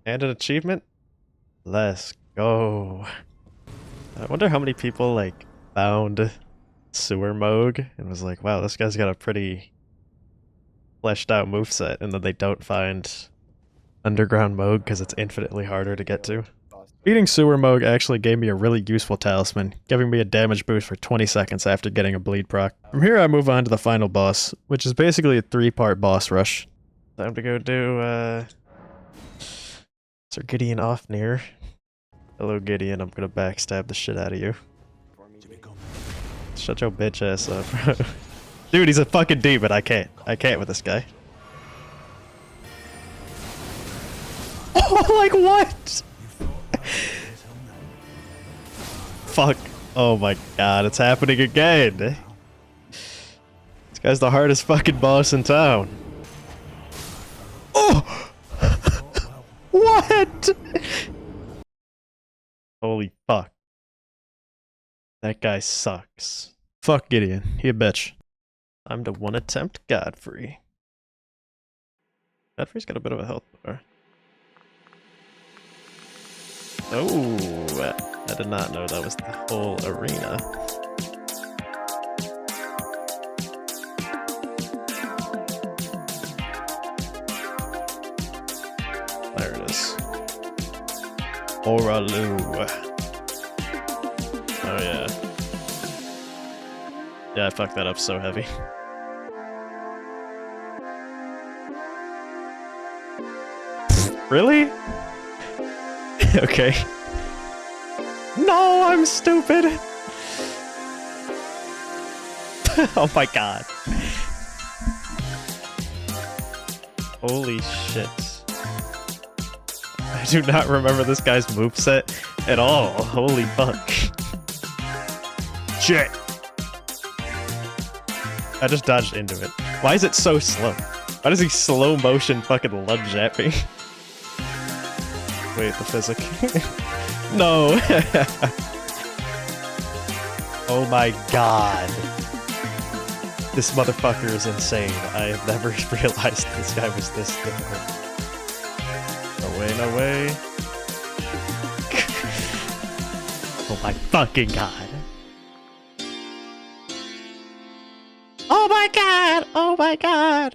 and an achievement? Let's go. I wonder how many people like found Sewer Moog and was like, wow, this guy's got a pretty fleshed out moveset, and then they don't find Underground Moog because it's infinitely harder to get to. Beating Sewer Moog actually gave me a really useful talisman, giving me a damage boost for 20 seconds after getting a bleed proc. From here I move on to the final boss, which is basically a 3-part boss rush. Time to go do Sir Gideon Ofnir. Hello Gideon, I'm gonna backstab the shit out of you. Shut your bitch ass up, bro. Dude, he's a fucking demon, I can't with this guy. Oh, like what? Fuck. Oh my god, it's happening again. This guy's the hardest fucking boss in town. Oh! What? Holy fuck. That guy sucks. Fuck Gideon, he a bitch. Time to one attempt Godfrey. Godfrey's got a bit of a health bar. Oh, I did not know that was the whole arena. There it is. Oralu. Oh yeah. Yeah, I fucked that up so heavy. Really? Okay. No, I'm stupid! Oh my god. Holy shit. I do not remember this guy's moveset at all. Holy fuck. Shit. I just dodged into it. Why is it so slow? Why does he slow motion fucking lunge at me? Wait, the physic. No! Oh my god. This motherfucker is insane. I have never realized this guy was this difficult. No way, no way. Oh my fucking god. Oh my god! Oh my god!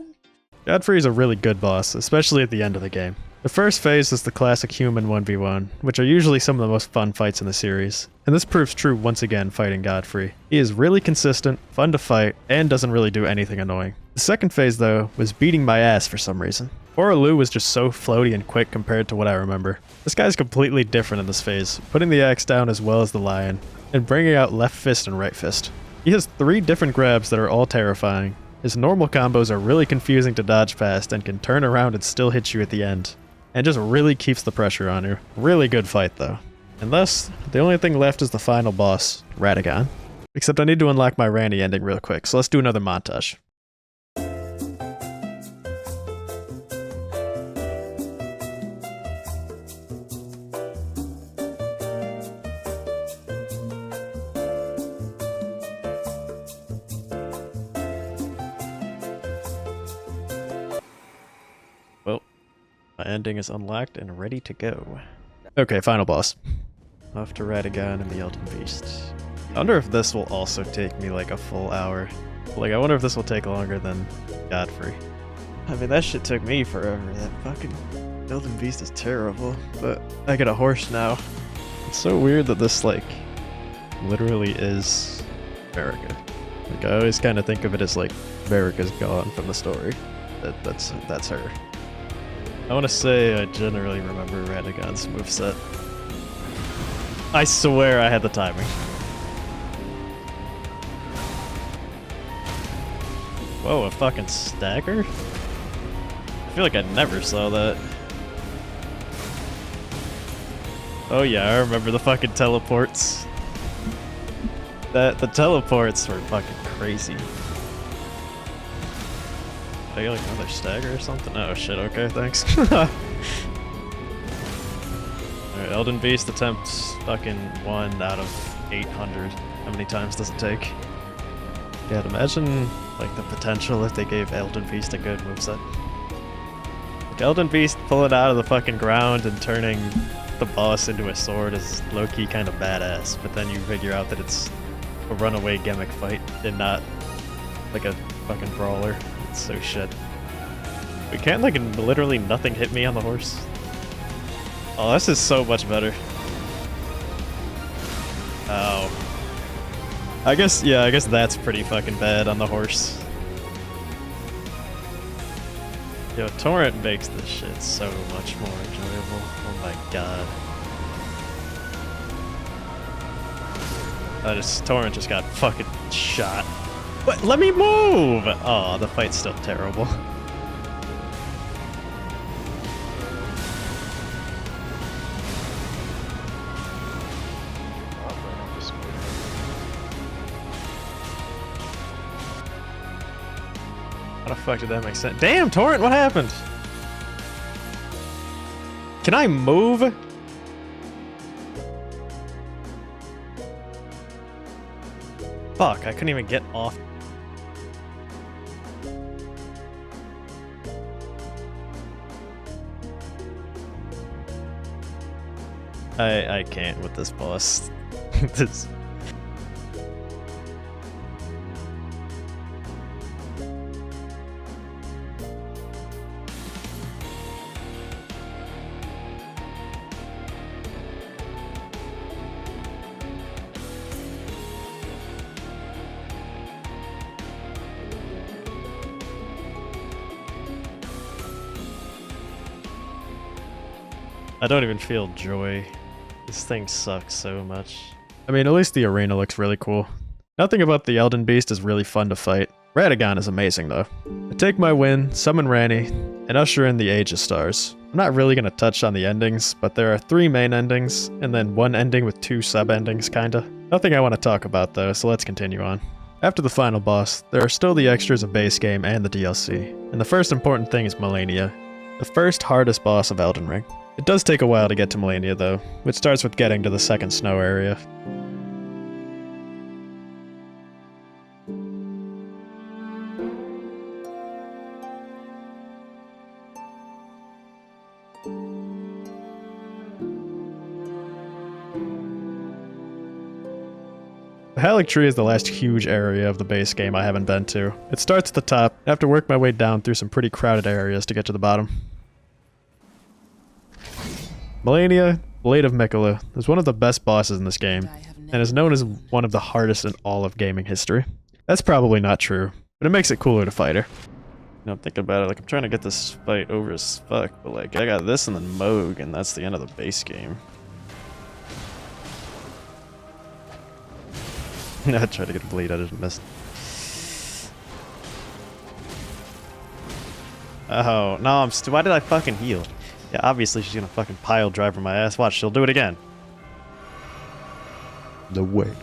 Godfrey is a really good boss, especially at the end of the game. The first phase is the classic human 1v1, which are usually some of the most fun fights in the series, and this proves true once again fighting Godfrey. He is really consistent, fun to fight, and doesn't really do anything annoying. The second phase though, was beating my ass for some reason. Poor Lu was just so floaty and quick compared to what I remember. This guy's completely different in this phase, putting the axe down as well as the lion, and bringing out left fist and right fist. He has 3 different grabs that are all terrifying. His normal combos are really confusing to dodge past and can turn around and still hit you at the end. And just really keeps the pressure on you. Really good fight though. And thus, the only thing left is the final boss, Radagon. Except I need to unlock my Ranny ending real quick, so let's do another montage. Well, my ending is unlocked and ready to go. Okay, final boss. Off to Radagon and the Elden Beast. I wonder if this will also take me like a full hour. Like, I wonder if this will take longer than Godfrey. I mean, that shit took me forever. That fucking Elden Beast is terrible. But I get a horse now. It's so weird that this, like, literally is Verica. Like, I always kind of think of it as, like, Verica's gone from the story. That's her. I want to say I generally remember Radagon's moveset. I swear I had the timing. Whoa, a fucking stagger? I feel like I never saw that. Oh yeah, I remember the fucking teleports. The teleports were fucking crazy. Did I get like another stagger or something? Oh shit, okay, thanks. Alright, Elden Beast attempts fucking 1 out of 800. How many times does it take? God, imagine like the potential if they gave Elden Beast a good moveset. Like Elden Beast pulling out of the fucking ground and turning the boss into a sword is low-key kind of badass, but then you figure out that it's a runaway gimmick fight and not like a fucking brawler. It's so shit. We can't like literally nothing hit me on the horse. Oh, this is so much better. Oh. I guess that's pretty fucking bad on the horse. Yo, Torrent makes this shit so much more enjoyable. Oh my god. Torrent just got fucking shot. What? Let me move! Oh, the fight's still terrible. How the fuck did that make sense? Damn, Torrent, what happened? Can I move? Fuck, I couldn't even get off. I can't with this boss. This. I don't even feel joy. This thing sucks so much. I mean, at least the arena looks really cool. Nothing about the Elden Beast is really fun to fight. Radagon is amazing though. I take my win, summon Ranny, and usher in the Age of Stars. I'm not really gonna touch on the endings, but there are 3 main endings, and then 1 ending with 2 sub-endings kinda. Nothing I want to talk about though, so let's continue on. After the final boss, there are still the extras of base game and the DLC, and the first important thing is Melania, the first hardest boss of Elden Ring. It does take a while to get to Melania though, which starts with getting to the second snow area. The Halleck Tree is the last huge area of the base game I haven't been to. It starts at the top, I have to work my way down through some pretty crowded areas to get to the bottom. Melania, Blade of Mikola, is one of the best bosses in this game, and is known as one of the hardest in all of gaming history. That's probably not true, but it makes it cooler to fight her. I'm thinking about it, like, I'm trying to get this fight over as fuck, but, like, I got this and then Moog, and that's the end of the base game. I tried to get a bleed, I just missed. Oh, no, why did I fucking heal? Yeah, obviously she's gonna fucking pile driver my ass. Watch, she'll do it again. No way.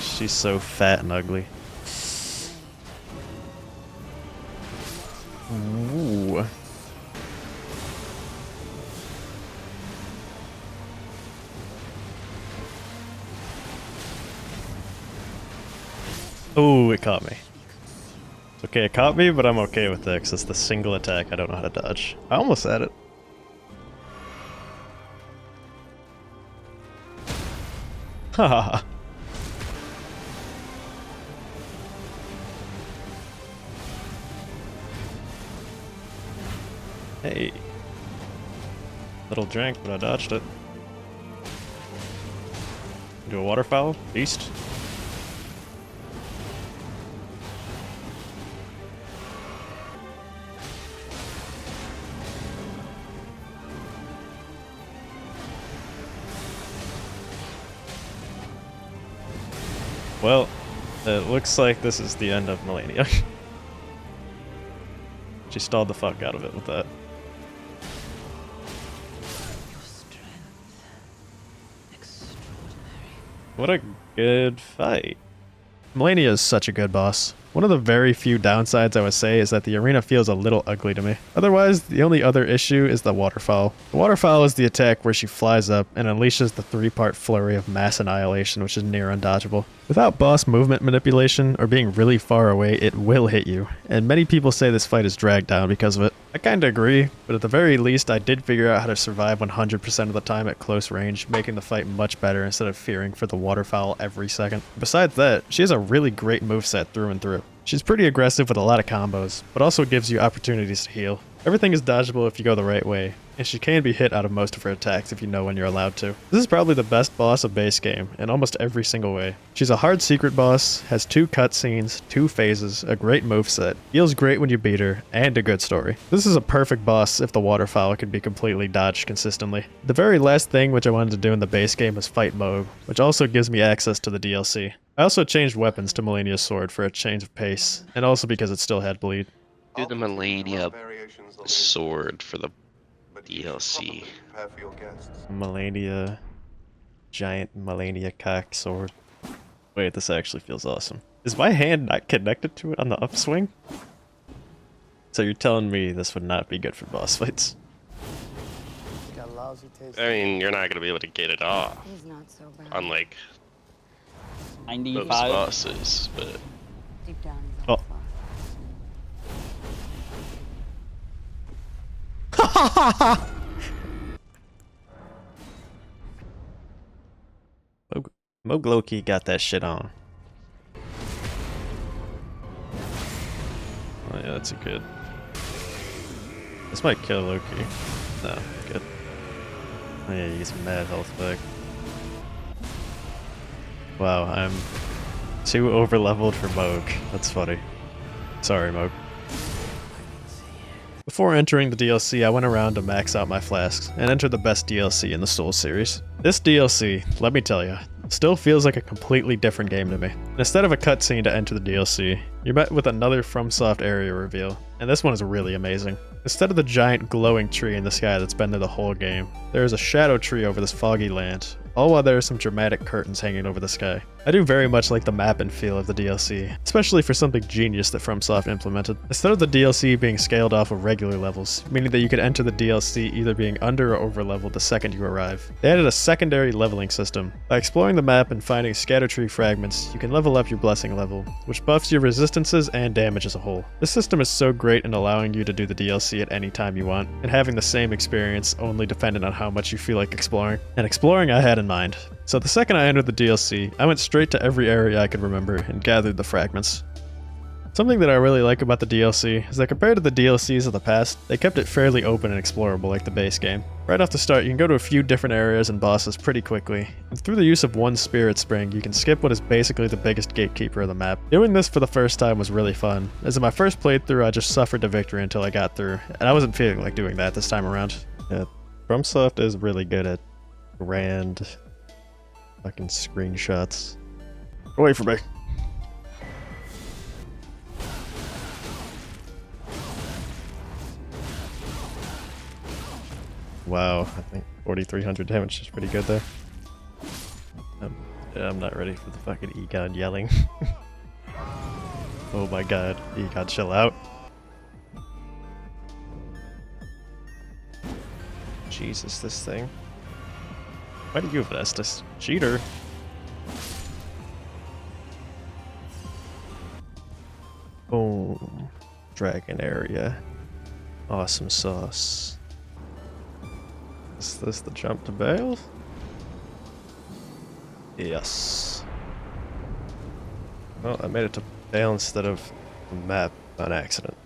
She's so fat and ugly. Ooh. Ooh, it caught me. It's okay, it caught me, but I'm okay with it, because it's the single attack I don't know how to dodge. I almost had it. Haha. Hey. Little drink, but I dodged it. Do a waterfowl? Beast? Well, it looks like this is the end of Millennia. She stalled the fuck out of it with that. What a good fight. Millennia is such a good boss. One of the very few downsides I would say is that the arena feels a little ugly to me. Otherwise, the only other issue is the waterfowl. The waterfowl is the attack where she flies up and unleashes the 3-part flurry of mass annihilation, which is near undodgeable. Without boss movement manipulation or being really far away, it will hit you, and many people say this fight is dragged down because of it. I kinda agree, but at the very least I did figure out how to survive 100% of the time at close range, making the fight much better instead of fearing for the waterfowl every second. Besides that, she has a really great moveset through and through. She's pretty aggressive with a lot of combos, but also gives you opportunities to heal. Everything is dodgeable if you go the right way, and she can be hit out of most of her attacks if you know when you're allowed to. This is probably the best boss of base game, in almost every single way. She's a hard secret boss, has 2 cutscenes, 2 phases, a great moveset, feels great when you beat her, and a good story. This is a perfect boss if the waterfowl could be completely dodged consistently. The very last thing which I wanted to do in the base game was fight Moog, which also gives me access to the DLC. I also changed weapons to Millennia's sword for a change of pace, and also because it still had bleed. Do the Millennia sword for the DLC. Millennia, giant Millennia cock sword. Wait, this actually feels awesome. Is my hand not connected to it on the upswing? So you're telling me this would not be good for boss fights? I mean, you're not gonna be able to get it off, He's not so bad. unlike most 95. bosses, but Deep down, he's Oh. not far. Moog Loki got that shit on. Oh yeah, that's a good. This might kill Loki. No, good. Oh yeah, you get some mad health back. Wow, I'm too over-leveled for Moog. That's funny. Sorry, Moog. Before entering the DLC, I went around to max out my flasks and enter the best DLC in the Souls series. This DLC, let me tell you, still feels like a completely different game to me. Instead of a cutscene to enter the DLC, you're met with another FromSoft area reveal, and this one is really amazing. Instead of the giant glowing tree in the sky that's been there the whole game, there is a shadow tree over this foggy land, all while there are some dramatic curtains hanging over the sky. I do very much like the map and feel of the DLC, especially for something genius that FromSoft implemented. Instead of the DLC being scaled off of regular levels, meaning that you could enter the DLC either being under or over leveled the second you arrive, they added a secondary leveling system. By exploring the map and finding scatter tree fragments, you can level up your blessing level, which buffs your resistances and damage as a whole. This system is so great in allowing you to do the DLC at any time you want, and having the same experience only dependent on how much you feel like exploring. And exploring I had in mind. So the second I entered the DLC, I went straight to every area I could remember and gathered the fragments. Something that I really like about the DLC is that compared to the DLCs of the past, they kept it fairly open and explorable like the base game. Right off the start, you can go to a few different areas and bosses pretty quickly, and through the use of one spirit spring, you can skip what is basically the biggest gatekeeper of the map. Doing this for the first time was really fun, as in my first playthrough I just suffered to victory until I got through, and I wasn't feeling like doing that this time around. Yeah, Fromsoft is really good at grand fucking screenshots. Away from me. Wow, I think 4,300 damage is pretty good there. Yeah, I'm not ready for the fucking Egon yelling. Oh my god, Egon, chill out. Jesus, this thing. Why do you vest this? Cheater. Boom. Dragon area. Awesome sauce. Is this the jump to Bale? Yes. Well, I made it to Bale instead of the map on accident.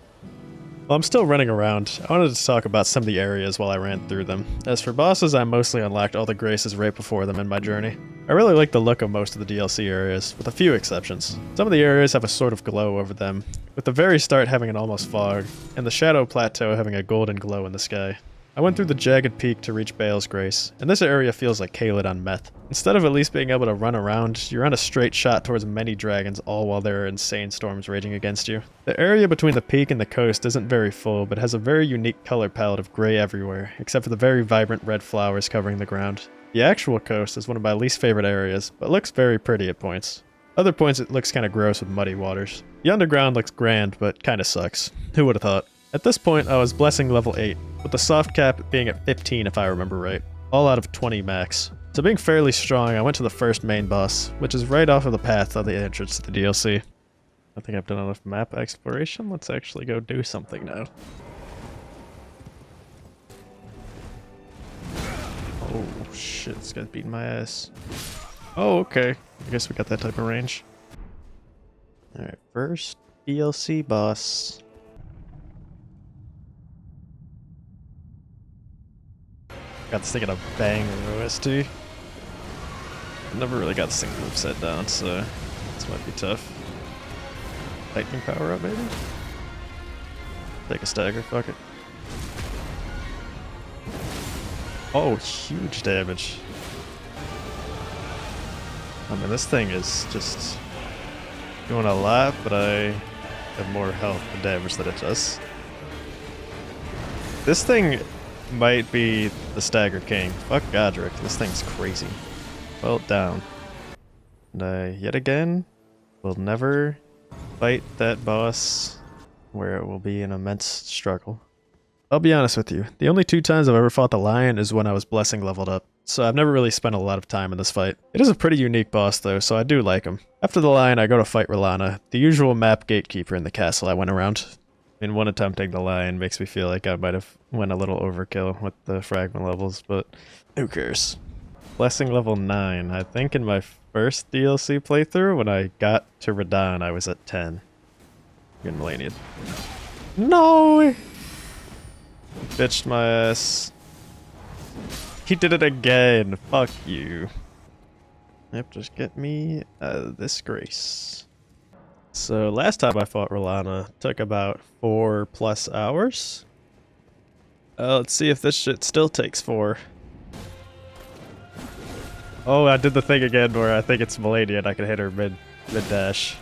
Well, I'm still running around. I wanted to talk about some of the areas while I ran through them. As for bosses, I mostly unlocked all the graces right before them in my journey. I really like the look of most of the DLC areas, with a few exceptions. Some of the areas have a sort of glow over them, with the very start having an almost fog, and the Shadow Plateau having a golden glow in the sky. I went through the jagged peak to reach Bale's Grace, and this area feels like Caelid on meth. Instead of at least being able to run around, you're on a straight shot towards many dragons, all while there are insane storms raging against you. The area between the peak and the coast isn't very full, but has a very unique color palette of gray everywhere, except for the very vibrant red flowers covering the ground. The actual coast is one of my least favorite areas, but looks very pretty at points. Other points it looks kinda gross with muddy waters. The underground looks grand, but kinda sucks. Who would've thought? At this point, I was blessing level 8, with the soft cap being at 15 if I remember right, all out of 20 max. So being fairly strong, I went to the first main boss, which is right off of the path on the entrance to the DLC. I think I've done enough map exploration, let's actually go do something now. Oh shit, this guy's beating my ass. Oh, okay. I guess we got that type of range. Alright, first DLC boss. Got this thing in a banger OST. Never really got this thing moveset down, so this might be tough. Lightning power up, maybe? Take a stagger, fuck it. Oh, huge damage. I mean, this thing is just doing a lot, but I have more health and damage than it does. This thing might be the Stagger King. Fuck Godric, this thing's crazy. Well, down. And I, yet again, will never fight that boss where it will be an immense struggle. I'll be honest with you, the only 2 times I've ever fought the Lion is when I was blessing leveled up, so I've never really spent a lot of time in this fight. It is a pretty unique boss though, so I do like him. After the Lion, I go to fight R'Lana, the usual map gatekeeper in the castle I went around. In one attempting the Lion makes me feel like I might have went a little overkill with the fragment levels, but who cares? Blessing level 9. I think in my first DLC playthrough, when I got to Radahn, I was at 10. Getting Melanian. No! Bitched my ass. He did it again. Fuck you. Yep, just get me this grace. So last time I fought R'Lana took about 4+ hours. Let's see if this shit still takes 4. Oh, I did the thing again where I think it's Melania and I can hit her mid dash.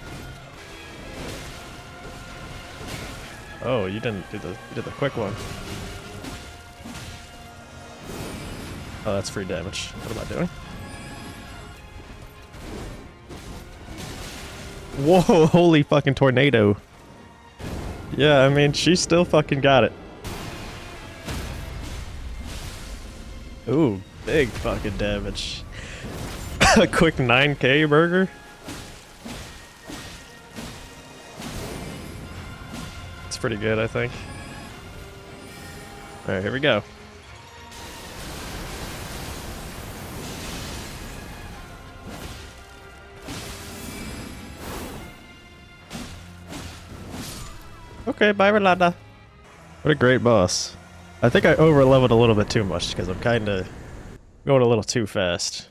Oh, you didn't do you did the quick one. Oh, that's free damage. What am I doing? Whoa, holy fucking tornado. Yeah, I mean, she still fucking got it. Ooh, big fucking damage. A quick 9k burger? It's pretty good, I think. Alright, here we go. Okay, bye, Rolanda. What a great boss. I think I over-leveled a little bit too much because I'm kind of going a little too fast.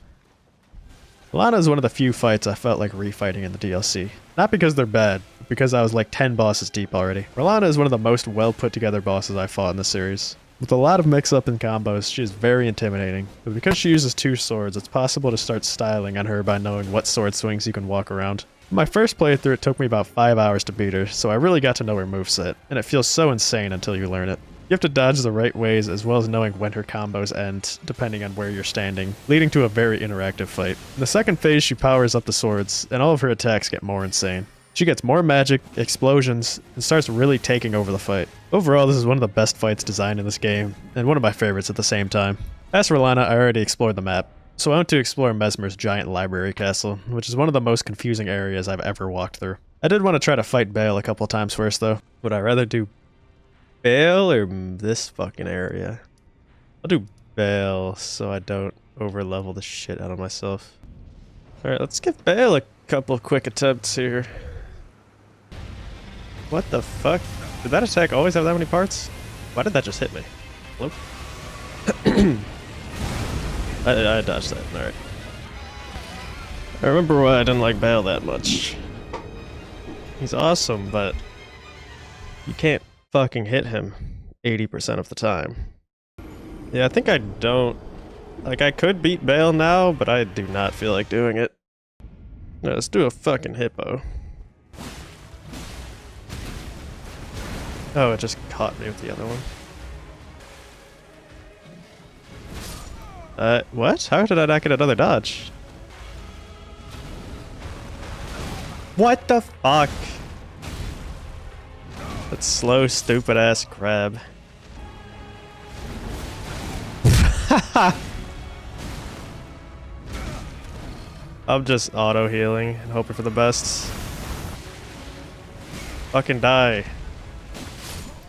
Lana is one of the few fights I felt like refighting in the DLC. Not because they're bad, but because I was like 10 bosses deep already. Rolana is one of the most well put together bosses I fought in the series. With a lot of mix-up and combos, she is very intimidating, but because she uses 2 swords, it's possible to start styling on her by knowing what sword swings you can walk around. My first playthrough, it took me about 5 hours to beat her, so I really got to know her moveset, and it feels so insane until you learn it. You have to dodge the right ways as well as knowing when her combos end, depending on where you're standing, leading to a very interactive fight. In the second phase, she powers up the swords, and all of her attacks get more insane. She gets more magic, explosions, and starts really taking over the fight. Overall, this is one of the best fights designed in this game, and one of my favorites at the same time. As for Lana, I already explored the map, so I went to explore Mesmer's giant library castle, which is one of the most confusing areas I've ever walked through. I did want to try to fight Bale a couple times first though. Would I rather do Bale or this fucking area? I'll do Bale so I don't over-level the shit out of myself. Alright, let's give Bale a couple quick attempts here. What the fuck? Did that attack always have that many parts? Why did that just hit me? Hello? I dodged that, alright. I remember why I didn't like Bale that much. He's awesome, but you can't fucking hit him 80% of the time. Yeah, I think I don't... Like, I could beat Bale now, but I do not feel like doing it. No, let's do a fucking hippo. Oh, it just caught me with the other one. What? How did I not get another dodge? What the fuck? That slow, stupid-ass crab. I'm just auto-healing and hoping for the best. Fucking die.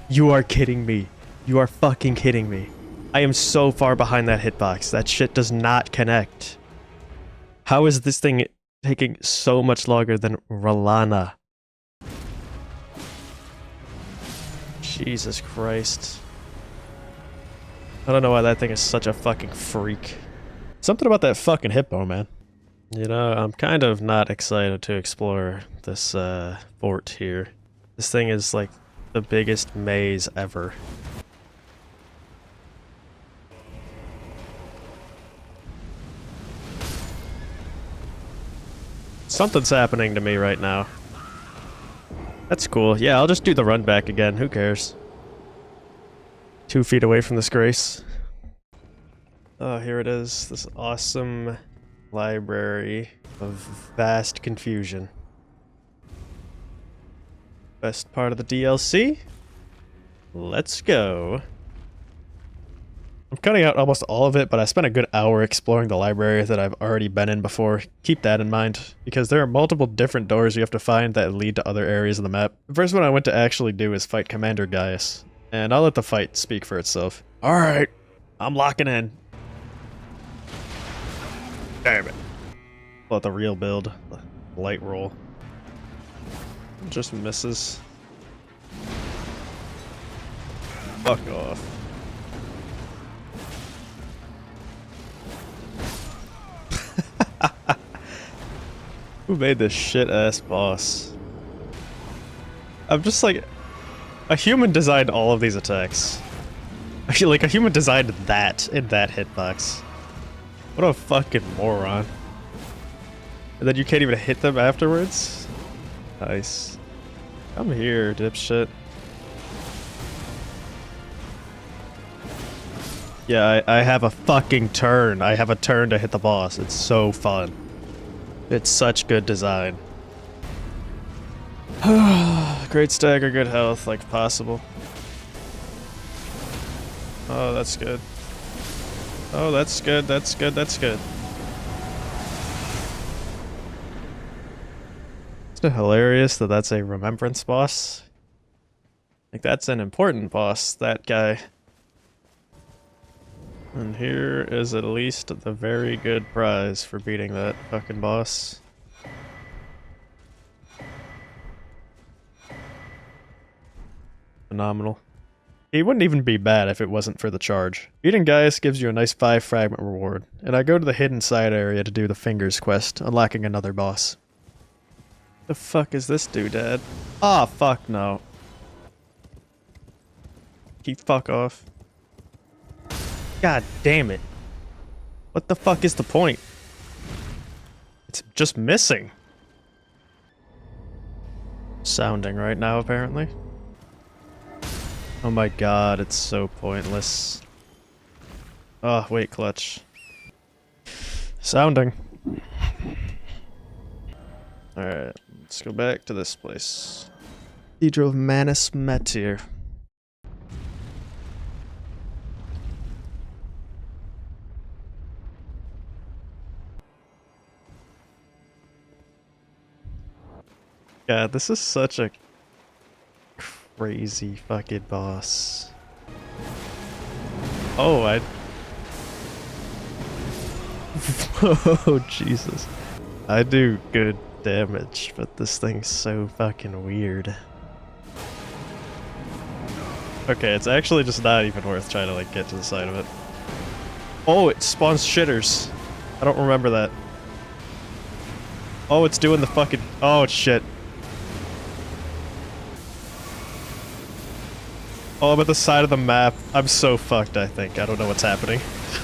You are kidding me. You are fucking kidding me. I am so far behind that hitbox. That shit does not connect. How is this thing taking so much longer than Rolana? Jesus Christ. I don't know why that thing is such a fucking freak. Something about that fucking hippo, man. You know, I'm kind of not excited to explore this fort here. This thing is like the biggest maze ever. Something's happening to me right now. That's cool. Yeah, I'll just do the run back again. Who cares? 2 feet away from this grace. Oh, here it is. This awesome library of vast confusion. Best part of the DLC? Let's go. I'm cutting out almost all of it, but I spent a good hour exploring the library that I've already been in before. Keep that in mind, because there are multiple different doors you have to find that lead to other areas of the map. The first one I went to actually do is fight Commander Gaius, and I'll let the fight speak for itself. Alright, I'm locking in. Damn it. Pull out the real build, the light roll. Just misses. Fuck off. Who made this shit-ass boss? I'm just like... A human designed all of these attacks. Actually, like, a human designed that in that hitbox. What a fucking moron. And then you can't even hit them afterwards? Nice. Come here, dipshit. Yeah, I have a fucking turn. I have a turn to hit the boss. It's so fun. It's such good design. Great stagger, good health, like possible. Oh, that's good. Oh, that's good, that's good, that's good. Isn't it hilarious that that's a remembrance boss? Like, that's an important boss, that guy. And here is at least the very good prize for beating that fucking boss. phenomenal. He wouldn't even be bad if it wasn't for the charge. Beating Gaius gives you a nice 5 fragment reward, and I go to the hidden side area to do the Fingers quest, unlocking another boss. The fuck is this doodad? Ah, fuck no. Keep fuck off. God damn it. What the fuck is the point? It's just missing. Sounding right now, apparently. Oh my god, it's so pointless. Oh, wait, clutch. Sounding. Alright, let's go back to this place. Cathedral of Manus Metir. God, this is such a crazy fucking boss. Oh, oh, Jesus. I do good damage, but this thing's so fucking weird. Okay, it's actually just not even worth trying to, like, get to the side of it. Oh, it spawns shitters. I don't remember that. Oh, it's doing the fucking... Oh, shit. Oh, I'm at the side of the map. I'm so fucked, I think. I don't know what's happening.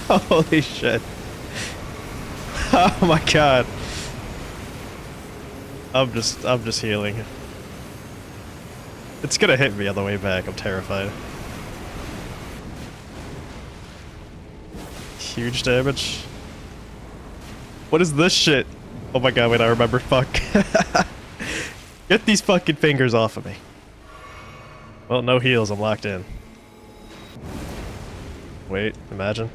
Holy shit. Oh my god. I'm just healing. It's gonna hit me on the way back. I'm terrified. Huge damage. What is this shit? Oh my god, wait, I remember. Fuck. Get these fucking fingers off of me. Well, no heals, I'm locked in. Wait, imagine.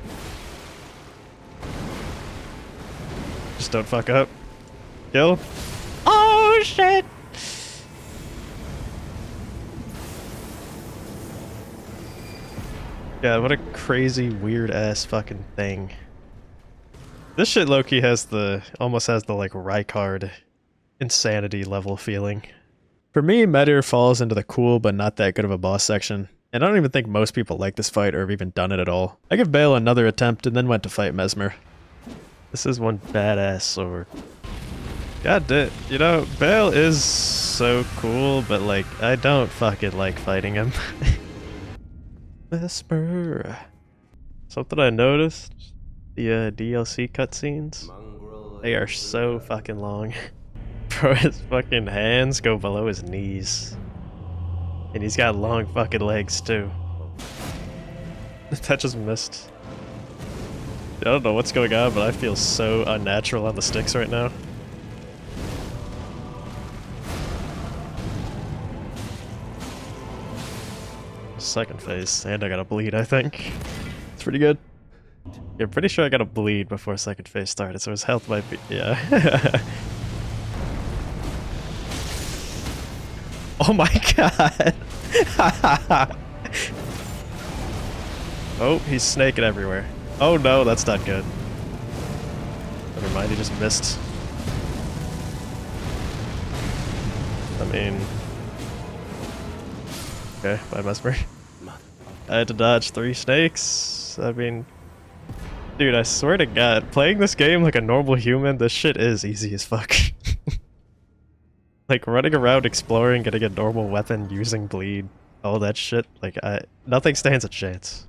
Just don't fuck up. Kill. Oh shit! God, what a crazy, weird ass fucking thing. This shit low-key has the, almost has the like Rykard insanity level feeling. For me, Meteor falls into the cool but not that good of a boss section, and I don't even think most people like this fight or have even done it at all. I give Bale another attempt and then went to fight Mesmer. This is one badass sword. God damn, you know, Bale is so cool, but like, I don't fucking like fighting him. Mesmer. Something I noticed, the DLC cutscenes, they are so fucking long. Bro, his fucking hands go below his knees. And he's got long fucking legs, too. That just missed. I don't know what's going on, but I feel so unnatural on the sticks right now. Second phase, and I gotta bleed, I think. It's pretty good. Yeah, I'm pretty sure I gotta bleed before second phase started, so his health might be... yeah. Oh my god! Oh, he's snaking everywhere. Oh no, that's not good. Never mind, he just missed. I mean... Okay, bye Mesmer. I had to dodge 3 snakes. I mean... Dude, I swear to god, playing this game like a normal human, this shit is easy as fuck. Like, running around exploring, getting a normal weapon, using bleed, all that shit, like, nothing stands a chance.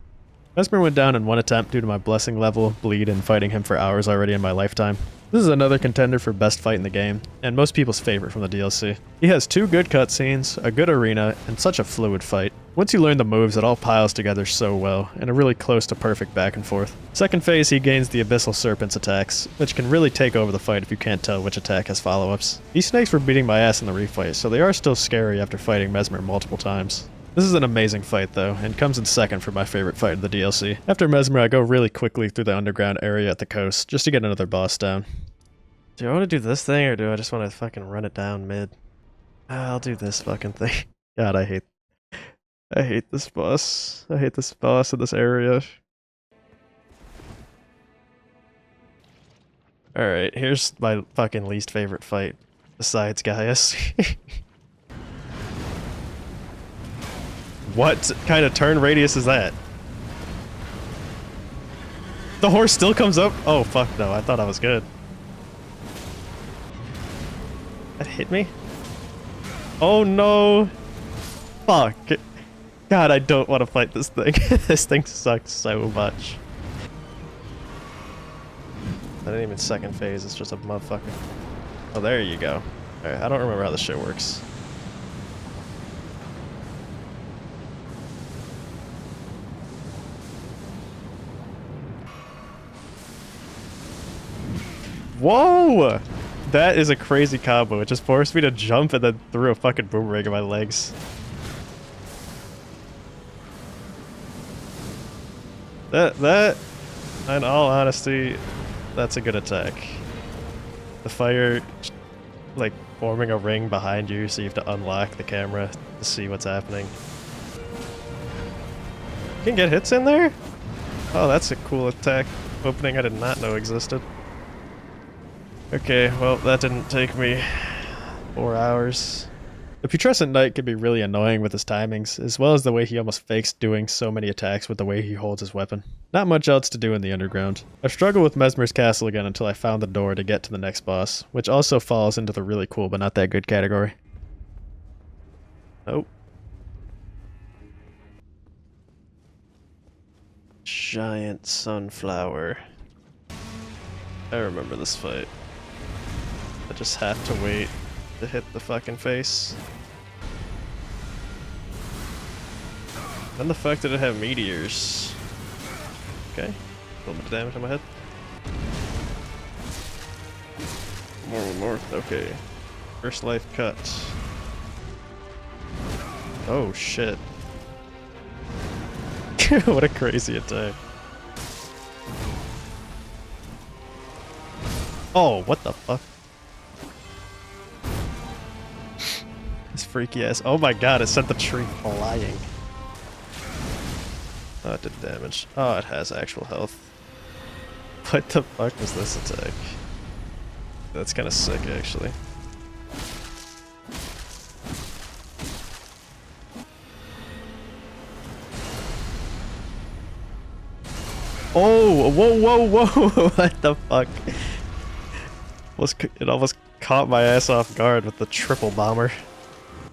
Mesmer went down in one attempt due to my blessing level, bleed, and fighting him for hours already in my lifetime. This is another contender for best fight in the game, and most people's favorite from the DLC. He has 2 good cutscenes, a good arena, and such a fluid fight. Once you learn the moves, it all piles together so well, and are really close to perfect back and forth. Second phase, he gains the Abyssal Serpent's attacks, which can really take over the fight if you can't tell which attack has follow-ups. These snakes were beating my ass in the refight, so they are still scary after fighting Mesmer multiple times. This is an amazing fight though, and comes in second for my favorite fight of the DLC. After Mesmer, I go really quickly through the underground area at the coast, just to get another boss down. Do I want to do this thing, or do I just want to fucking run it down mid? I'll do this fucking thing. God, I hate this boss. I hate this boss in this area. Alright, here's my fucking least favorite fight, besides Gaius. What kind of turn radius is that? The horse still comes up? Oh, fuck no. I thought I was good. That hit me? Oh, no. Fuck. God, I don't want to fight this thing. This thing sucks so much. That ain't even second phase. It's just a motherfucker. Oh, there you go. Alright, I don't remember how this shit works. Whoa! That is a crazy combo. It just forced me to jump and then threw a fucking boomerang in my legs. That, in all honesty, that's a good attack. The fire, like, forming a ring behind you, so you have to unlock the camera to see what's happening. You can get hits in there? Oh, that's a cool attack opening I did not know existed. Okay, well, that didn't take me 4 hours. The Putrescent Knight can be really annoying with his timings, as well as the way he almost fakes doing so many attacks with the way he holds his weapon. Not much else to do in the underground. I've struggled with Mesmer's Castle again until I found the door to get to the next boss, which also falls into the really cool but not that good category. Oh. Giant sunflower. I remember this fight. I just have to wait to hit the fucking face. And the fact that it have meteors. Okay. A little bit of damage on my head. More. Okay. First life cut. Oh shit. What a crazy attack. Oh, what the fuck? This freaky ass. Oh my god, it sent the tree flying. Oh, it did damage. Oh, it has actual health. What the fuck was this attack? That's kind of sick, actually. Oh, whoa. What the fuck? It almost caught my ass off guard with the triple bomber.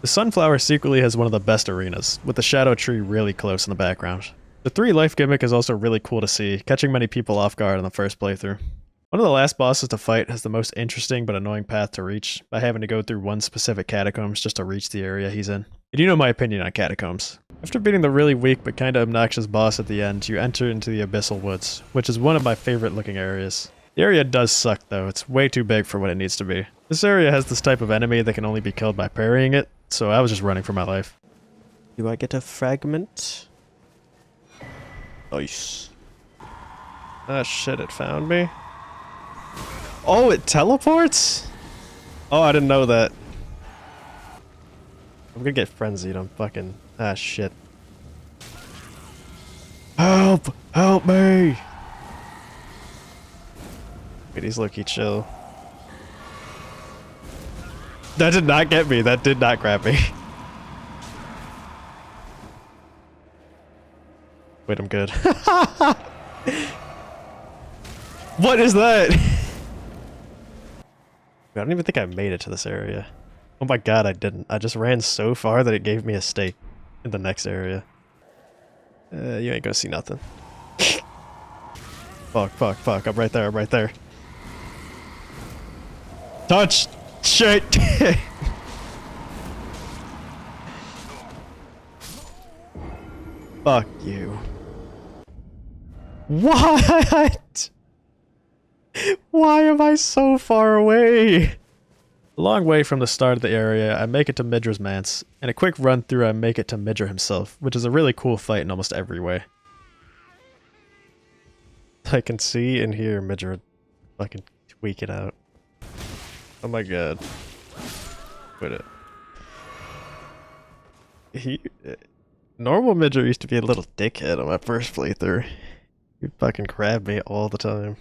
The Sunflower secretly has one of the best arenas, with the Shadow Tree really close in the background. The 3 life gimmick is also really cool to see, catching many people off guard on the first playthrough. One of the last bosses to fight has the most interesting but annoying path to reach, by having to go through one specific catacombs just to reach the area he's in. And you know my opinion on catacombs. After beating the really weak but kinda obnoxious boss at the end, you enter into the Abyssal Woods, which is one of my favorite looking areas. The area does suck though, it's way too big for what it needs to be. This area has this type of enemy that can only be killed by parrying it, so I was just running for my life. Do I get a fragment? Nice. Ah shit, it found me. Oh, it teleports? Oh, I didn't know that. I'm gonna get frenzied, I'm fucking... Ah shit. Help! Help me! Wait, he's low-key chill. That did not get me, that did not grab me. Wait, I'm good. What is that? I don't even think I made it to this area. Oh my god, I didn't. I just ran so far that it gave me a stake in the next area. You ain't gonna see nothing. Fuck. I'm right there. Touch! Shit! Fuck you. What? Why am I so far away? A long way from the start of the area, I make it to Midra's Manse, and a quick run through I make it to Midra himself, which is a really cool fight in almost every way. I can see and hear Midra fucking tweak it out. Oh my god. Quit it. Normal Midra used to be a little dickhead on my first playthrough. He'd fucking grab me all the time.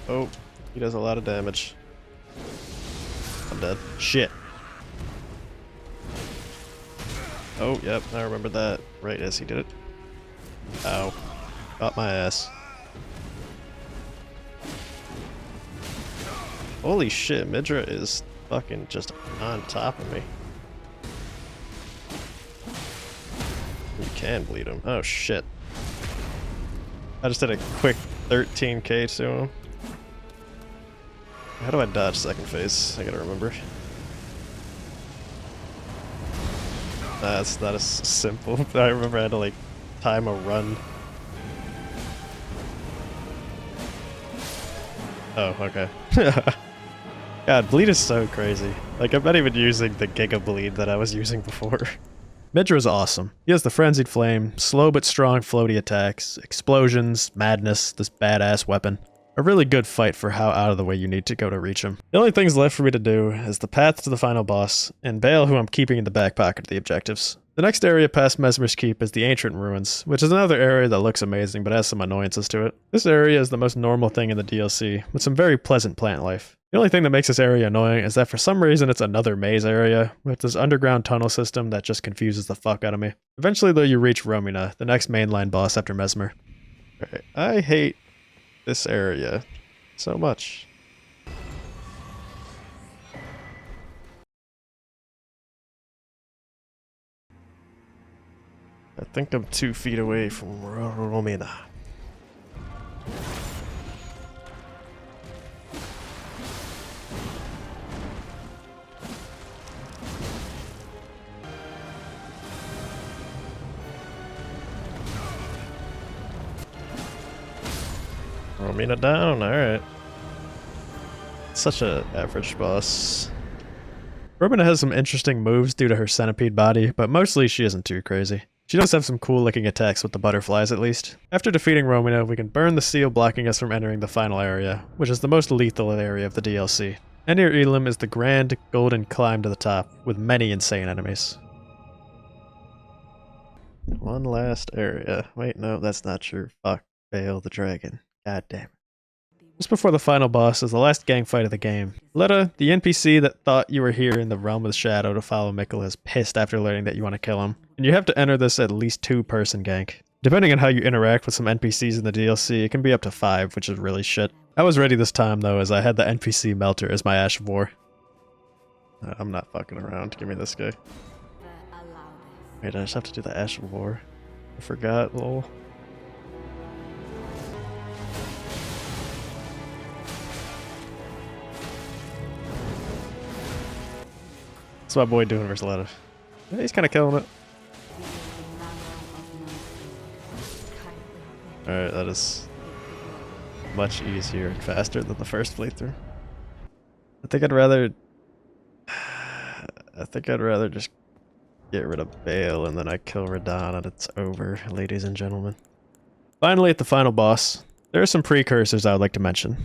Oh, he does a lot of damage. I'm dead. Shit. Oh, yep, I remember that. Right as he did it. Ow. Got my ass. Holy shit, Midra is fucking just on top of me. You can bleed him. Oh shit. I just did a quick 13k to him. How do I dodge second phase? I gotta remember. That's not as simple. I remember I had to like time a run. Oh, okay. God, bleed is so crazy. Like, I'm not even using the Giga Bleed that I was using before. Midra is awesome. He has the Frenzied Flame, slow but strong floaty attacks, explosions, madness, this badass weapon. A really good fight for how out of the way you need to go to reach him. The only things left for me to do is the path to the final boss, and Bale, who I'm keeping in the back pocket of the objectives. The next area past Mesmer's Keep is the Ancient Ruins, which is another area that looks amazing but has some annoyances to it. This area is the most normal thing in the DLC, with some very pleasant plant life. The only thing that makes this area annoying is that for some reason it's another maze area, with this underground tunnel system that just confuses the fuck out of me. Eventually though you reach Romina, the next mainline boss after Mesmer. Okay, I hate this area so much. I think I'm 2 feet away from Romina. Romina down, alright. Such a average boss. Romina has some interesting moves due to her centipede body, but mostly she isn't too crazy. She does have some cool looking attacks with the butterflies at least. After defeating Romina, we can burn the seal blocking us from entering the final area, which is the most lethal area of the DLC. Enir Elam is the grand, golden climb to the top, with many insane enemies. One last area. Wait, no, that's not true. Fuck. Bale the dragon. God damn it. Just before the final boss is the last gang fight of the game. Letta, the NPC that thought you were here in the realm of the shadow to follow Mikkel, is pissed after learning that you want to kill him. And you have to enter this at least 2-person gank. Depending on how you interact with some NPCs in the DLC, it can be up to 5, which is really shit. I was ready this time though, as I had the NPC Melter as my Ash of War. I'm not fucking around, give me this guy. Wait, I just have to do the Ash of War. I forgot, lol. What's my boy doing versus Letta? Yeah, he's kind of killing it. Alright, that is much easier and faster than the first playthrough. I think I'd rather just get rid of Bale and then I kill Radahn and it's over, ladies and gentlemen. Finally, at the final boss, there are some precursors I would like to mention.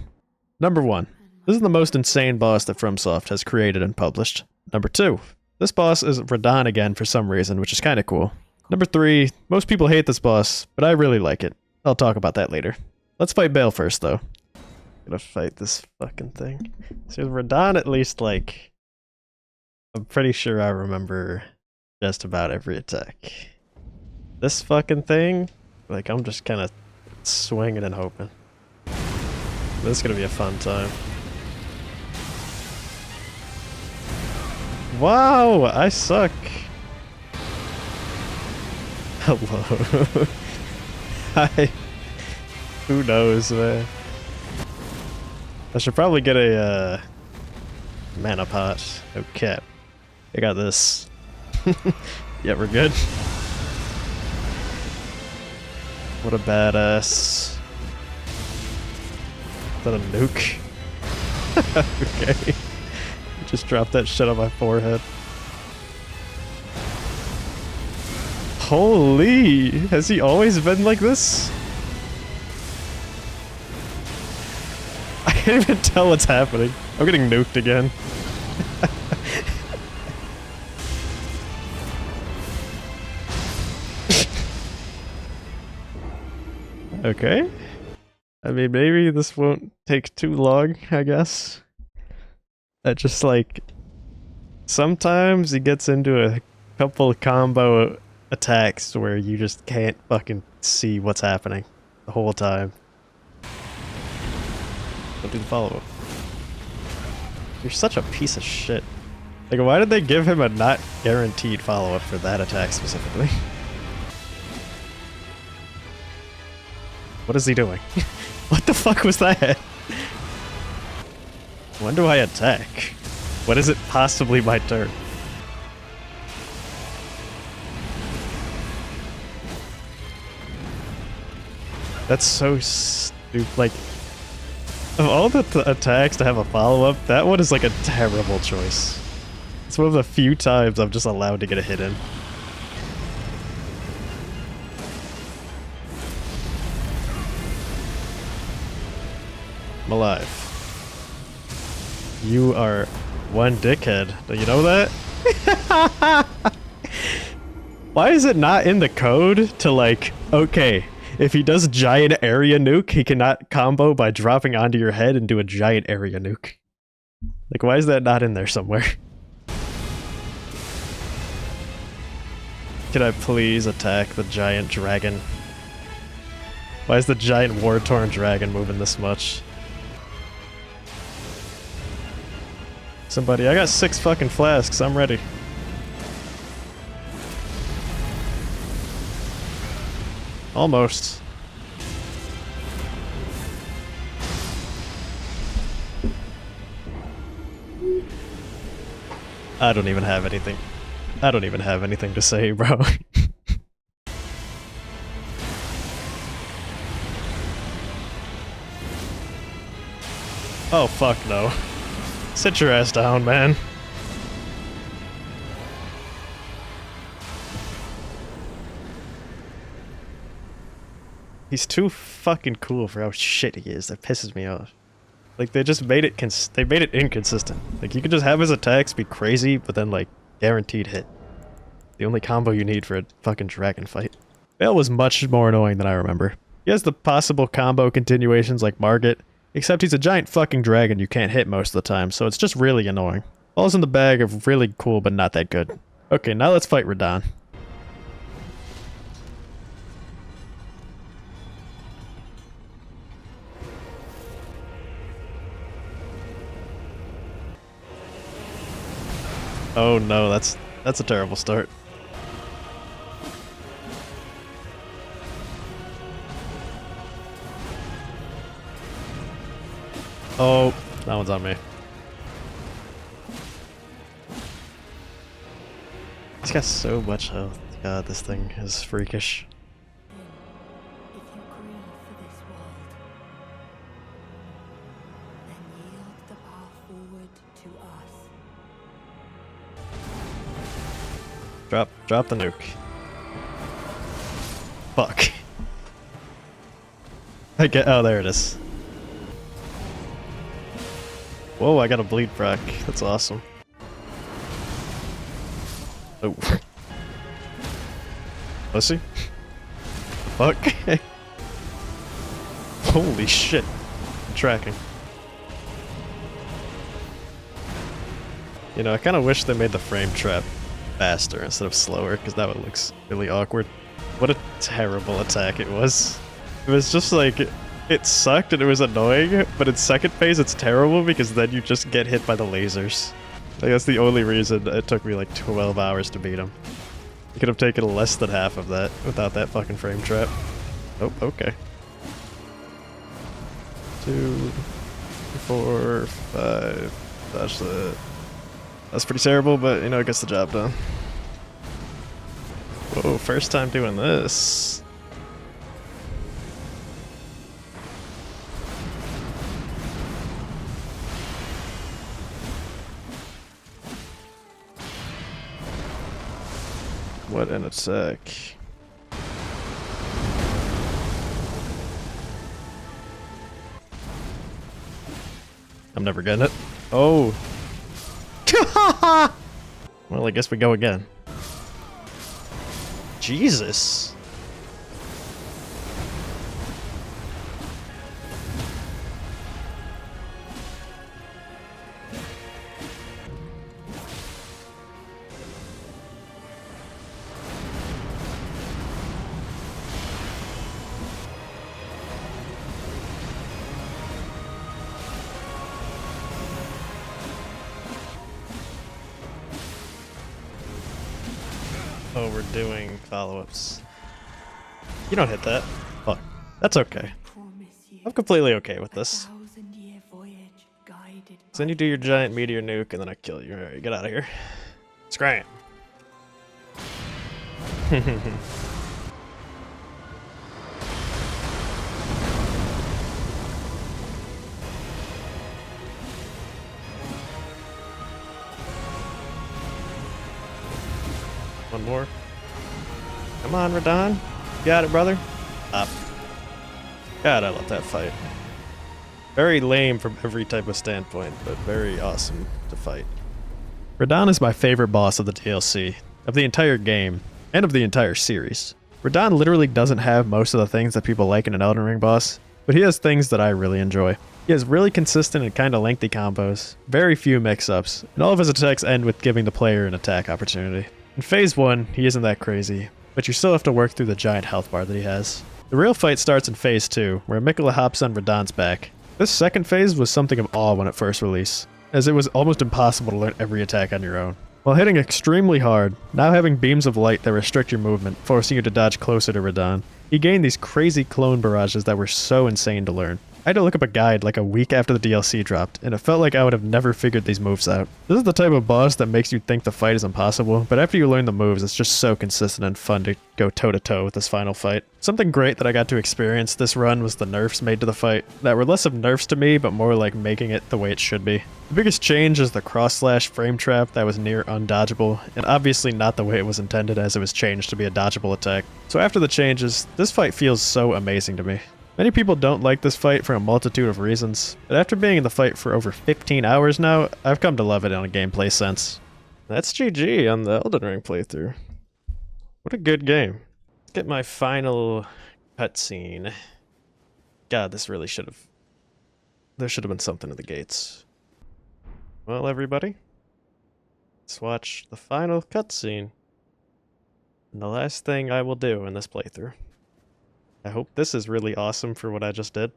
Number 1. This is the most insane boss that FromSoft has created and published. Number 2. This boss is Radahn again for some reason, which is kind of cool. Number 3. Most people hate this boss, but I really like it. I'll talk about that later. Let's fight Bale first, though. Gonna fight this fucking thing. So Radahn, at least, like, I'm pretty sure I remember just about every attack. This fucking thing, like, I'm just kind of swinging and hoping. This is gonna be a fun time. Wow, I suck. Hello. Hi. Who knows, man? I should probably get a mana pot. Okay. I got this. Yeah, we're good. What a badass. Is that a nuke? Okay. Just drop that shit on my forehead. Holy! Has he always been like this? I can't even tell what's happening. I'm getting nuked again. Okay. I mean, maybe this won't take too long, I guess. That just, like, Sometimes he gets into a couple of combo attacks where you just can't fucking see what's happening the whole time. Don't do the follow-up. You're such a piece of shit. Like, why did they give him a not guaranteed follow-up for that attack specifically? What is he doing? What the fuck was that? When do I attack? What is it possibly my turn? That's so stupid. Like, of all the attacks to have a follow-up, that one is like a terrible choice. It's one of the few times I'm just allowed to get a hit in. I'm alive. You are one dickhead. Do you know that? Why is it not in the code to like, okay, if he does giant area nuke, he cannot combo by dropping onto your head and do a giant area nuke? Like, why is that not in there somewhere? Can I please attack the giant dragon? Why is the giant war-torn dragon moving this much? Somebody, I got 6 fucking flasks, I'm ready. Almost. I don't even have anything. I don't even have anything to say, bro. Oh, fuck no. Sit your ass down, man. He's too fucking cool for how shit he is. That pisses me off. Like, they just made it they made it inconsistent. Like, you could just have his attacks be crazy, but then, like, guaranteed hit. The only combo you need for a fucking dragon fight. Bale was much more annoying than I remember. He has the possible combo continuations like Margit, except he's a giant fucking dragon you can't hit most of the time, so it's just really annoying. Falls in the bag of really cool but not that good. Okay, now let's fight Radahn. Oh no, that's a terrible start. Oh, that one's on me. He's got so much health. God, this thing is freakish. If you grieve for this world, then yield the path forward to us. Drop the nuke. Fuck. Oh, there it is. Whoa, I got a bleed proc. That's awesome. Oh. Pussy? Fuck. Holy shit. I'm tracking. You know, I kind of wish they made the frame trap faster instead of slower, because that would look really awkward. What a terrible attack it was. It was just like, it sucked and it was annoying, but in second phase it's terrible because then you just get hit by the lasers. Like, that's the only reason it took me like 12 hours to beat him. You could have taken less than half of that without that fucking frame trap. Oh, okay. 2, 4, 5. That's pretty terrible, but you know, it gets the job done. Whoa, first time doing this. What an attack. I'm never getting it. Oh. Well, I guess we go again. Jesus. Oh, we're doing follow-ups. You don't hit that. Fuck. That's okay. I'm completely okay with this. So then you do your giant meteor nuke, and then I kill you. Alright, get out of here. Scram. One more. Come on, Radon. Got it, brother. Up. God, I love that fight. Very lame from every type of standpoint, but very awesome to fight. Radon is my favorite boss of the DLC, of the entire game, and of the entire series. Radon literally doesn't have most of the things that people like in an Elden Ring boss, but he has things that I really enjoy. He has really consistent and kinda lengthy combos, very few mix-ups, and all of his attacks end with giving the player an attack opportunity. In Phase 1, he isn't that crazy, but you still have to work through the giant health bar that he has. The real fight starts in Phase 2, where Miquella hops on Radon's back. This second phase was something of awe when it first released, as it was almost impossible to learn every attack on your own. While hitting extremely hard, now having beams of light that restrict your movement, forcing you to dodge closer to Radon, he gained these crazy clone barrages that were so insane to learn. I had to look up a guide like a week after the DLC dropped, and it felt like I would have never figured these moves out. This is the type of boss that makes you think the fight is impossible, but after you learn the moves, it's just so consistent and fun to go toe-to-toe with this final fight. Something great that I got to experience this run was the nerfs made to the fight, that were less of nerfs to me, but more like making it the way it should be. The biggest change is the cross-slash frame trap that was near undodgeable, and obviously not the way it was intended as it was changed to be a dodgeable attack. So after the changes, this fight feels so amazing to me. Many people don't like this fight for a multitude of reasons, but after being in the fight for over 15 hours now, I've come to love it in a gameplay sense. That's GG on the Elden Ring playthrough. What a good game. Let's get my final cutscene. God, this really should have... There should have been something at the gates. Well, everybody, let's watch the final cutscene. And the last thing I will do in this playthrough. I hope this is really awesome for what I just did.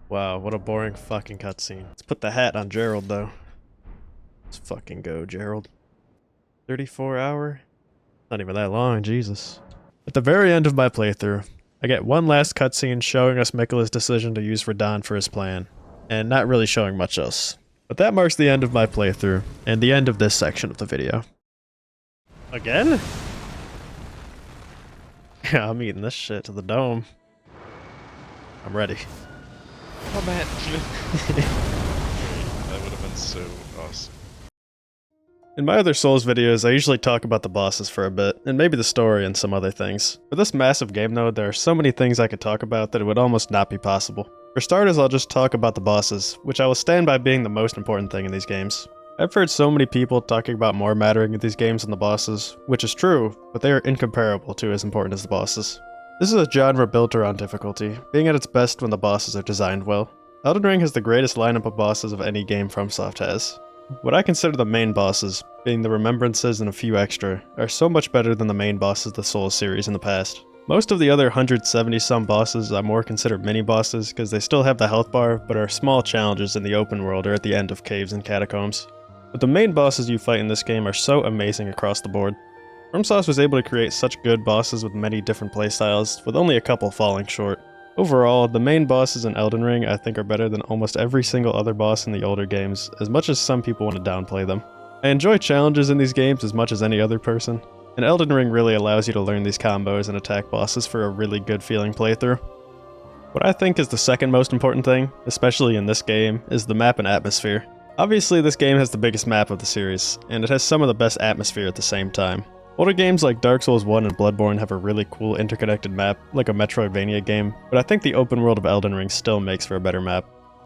Wow, what a boring fucking cutscene. Let's put the hat on Gerald, though. Let's fucking go, Gerald. 34 hour? Not even that long, Jesus. At the very end of my playthrough, I get one last cutscene showing us Miquella's decision to use Radon for his plan, and not really showing much else. But that marks the end of my playthrough, and the end of this section of the video. Again? Yeah, I'm eating this shit to the dome. I'm ready. Oh man. That would have been so awesome. In my other Souls videos, I usually talk about the bosses for a bit, and maybe the story and some other things. For this massive game though, there are so many things I could talk about that it would almost not be possible. For starters, I'll just talk about the bosses, which I will stand by being the most important thing in these games. I've heard so many people talking about more mattering in these games than the bosses, which is true, but they are incomparable to as important as the bosses. This is a genre built around difficulty, being at its best when the bosses are designed well. Elden Ring has the greatest lineup of bosses of any game FromSoft has. What I consider the main bosses, being the Remembrances and a few extra, are so much better than the main bosses of the Souls series in the past. Most of the other 170-some bosses I more consider mini-bosses because they still have the health bar, but are small challenges in the open world or at the end of caves and catacombs. But the main bosses you fight in this game are so amazing across the board. FromSoft was able to create such good bosses with many different playstyles, with only a couple falling short. Overall, the main bosses in Elden Ring I think are better than almost every single other boss in the older games, as much as some people want to downplay them. I enjoy challenges in these games as much as any other person, and Elden Ring really allows you to learn these combos and attack bosses for a really good feeling playthrough. What I think is the second most important thing, especially in this game, is the map and atmosphere. Obviously this game has the biggest map of the series, and it has some of the best atmosphere at the same time. Older games like Dark Souls 1 and Bloodborne have a really cool interconnected map, like a Metroidvania game, but I think the open world of Elden Ring still makes for a better map.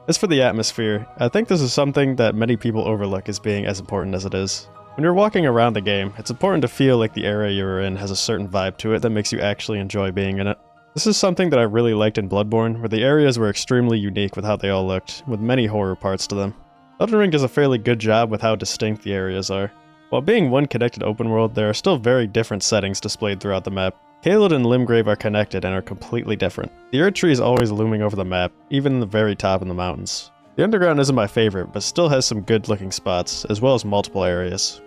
As for the atmosphere, I think this is something that many people overlook as being as important as it is. When you're walking around the game, it's important to feel like the area you're in has a certain vibe to it that makes you actually enjoy being in it. This is something that I really liked in Bloodborne, where the areas were extremely unique with how they all looked, with many horror parts to them. Elden Ring does a fairly good job with how distinct the areas are. While being one connected open world, there are still very different settings displayed throughout the map. Caelid and Limgrave are connected and are completely different. The Erd Tree is always looming over the map, even in the very top in the mountains. The Underground isn't my favorite, but still has some good looking spots, as well as multiple areas.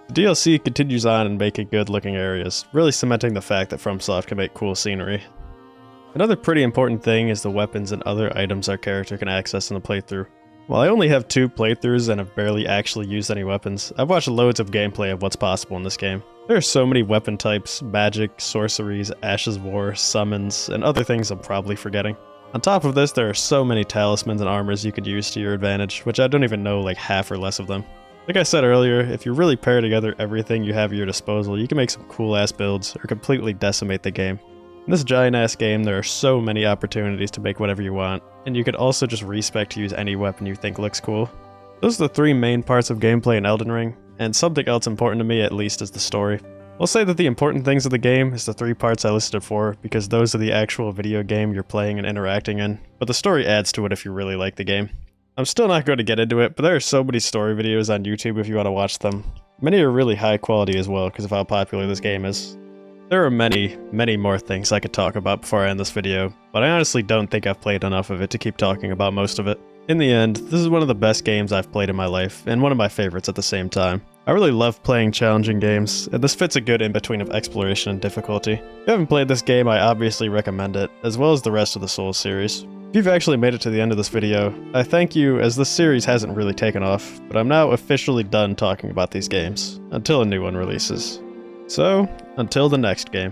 The DLC continues on in making good looking areas, really cementing the fact that FromSoft can make cool scenery. Another pretty important thing is the weapons and other items our character can access in the playthrough. While I only have 2 playthroughs and have barely actually used any weapons, I've watched loads of gameplay of what's possible in this game. There are so many weapon types, magic, sorceries, ashes of war, summons, and other things I'm probably forgetting. On top of this, there are so many talismans and armors you could use to your advantage, which I don't even know like half or less of them. Like I said earlier, if you really pair together everything you have at your disposal, you can make some cool ass builds or completely decimate the game. In this giant ass game, there are so many opportunities to make whatever you want, and you could also just respec to use any weapon you think looks cool. Those are the 3 main parts of gameplay in Elden Ring, and something else important to me at least is the story. I'll say that the important things of the game is the 3 parts I listed before, because those are the actual video game you're playing and interacting in, but the story adds to it if you really like the game. I'm still not going to get into it, but there are so many story videos on YouTube if you want to watch them. Many are really high quality as well because of how popular this game is. There are many, many more things I could talk about before I end this video, but I honestly don't think I've played enough of it to keep talking about most of it. In the end, this is one of the best games I've played in my life, and one of my favorites at the same time. I really love playing challenging games, and this fits a good in-between of exploration and difficulty. If you haven't played this game, I obviously recommend it, as well as the rest of the Souls series. If you've actually made it to the end of this video, I thank you, as this series hasn't really taken off, but I'm now officially done talking about these games, until a new one releases. So, until the next game.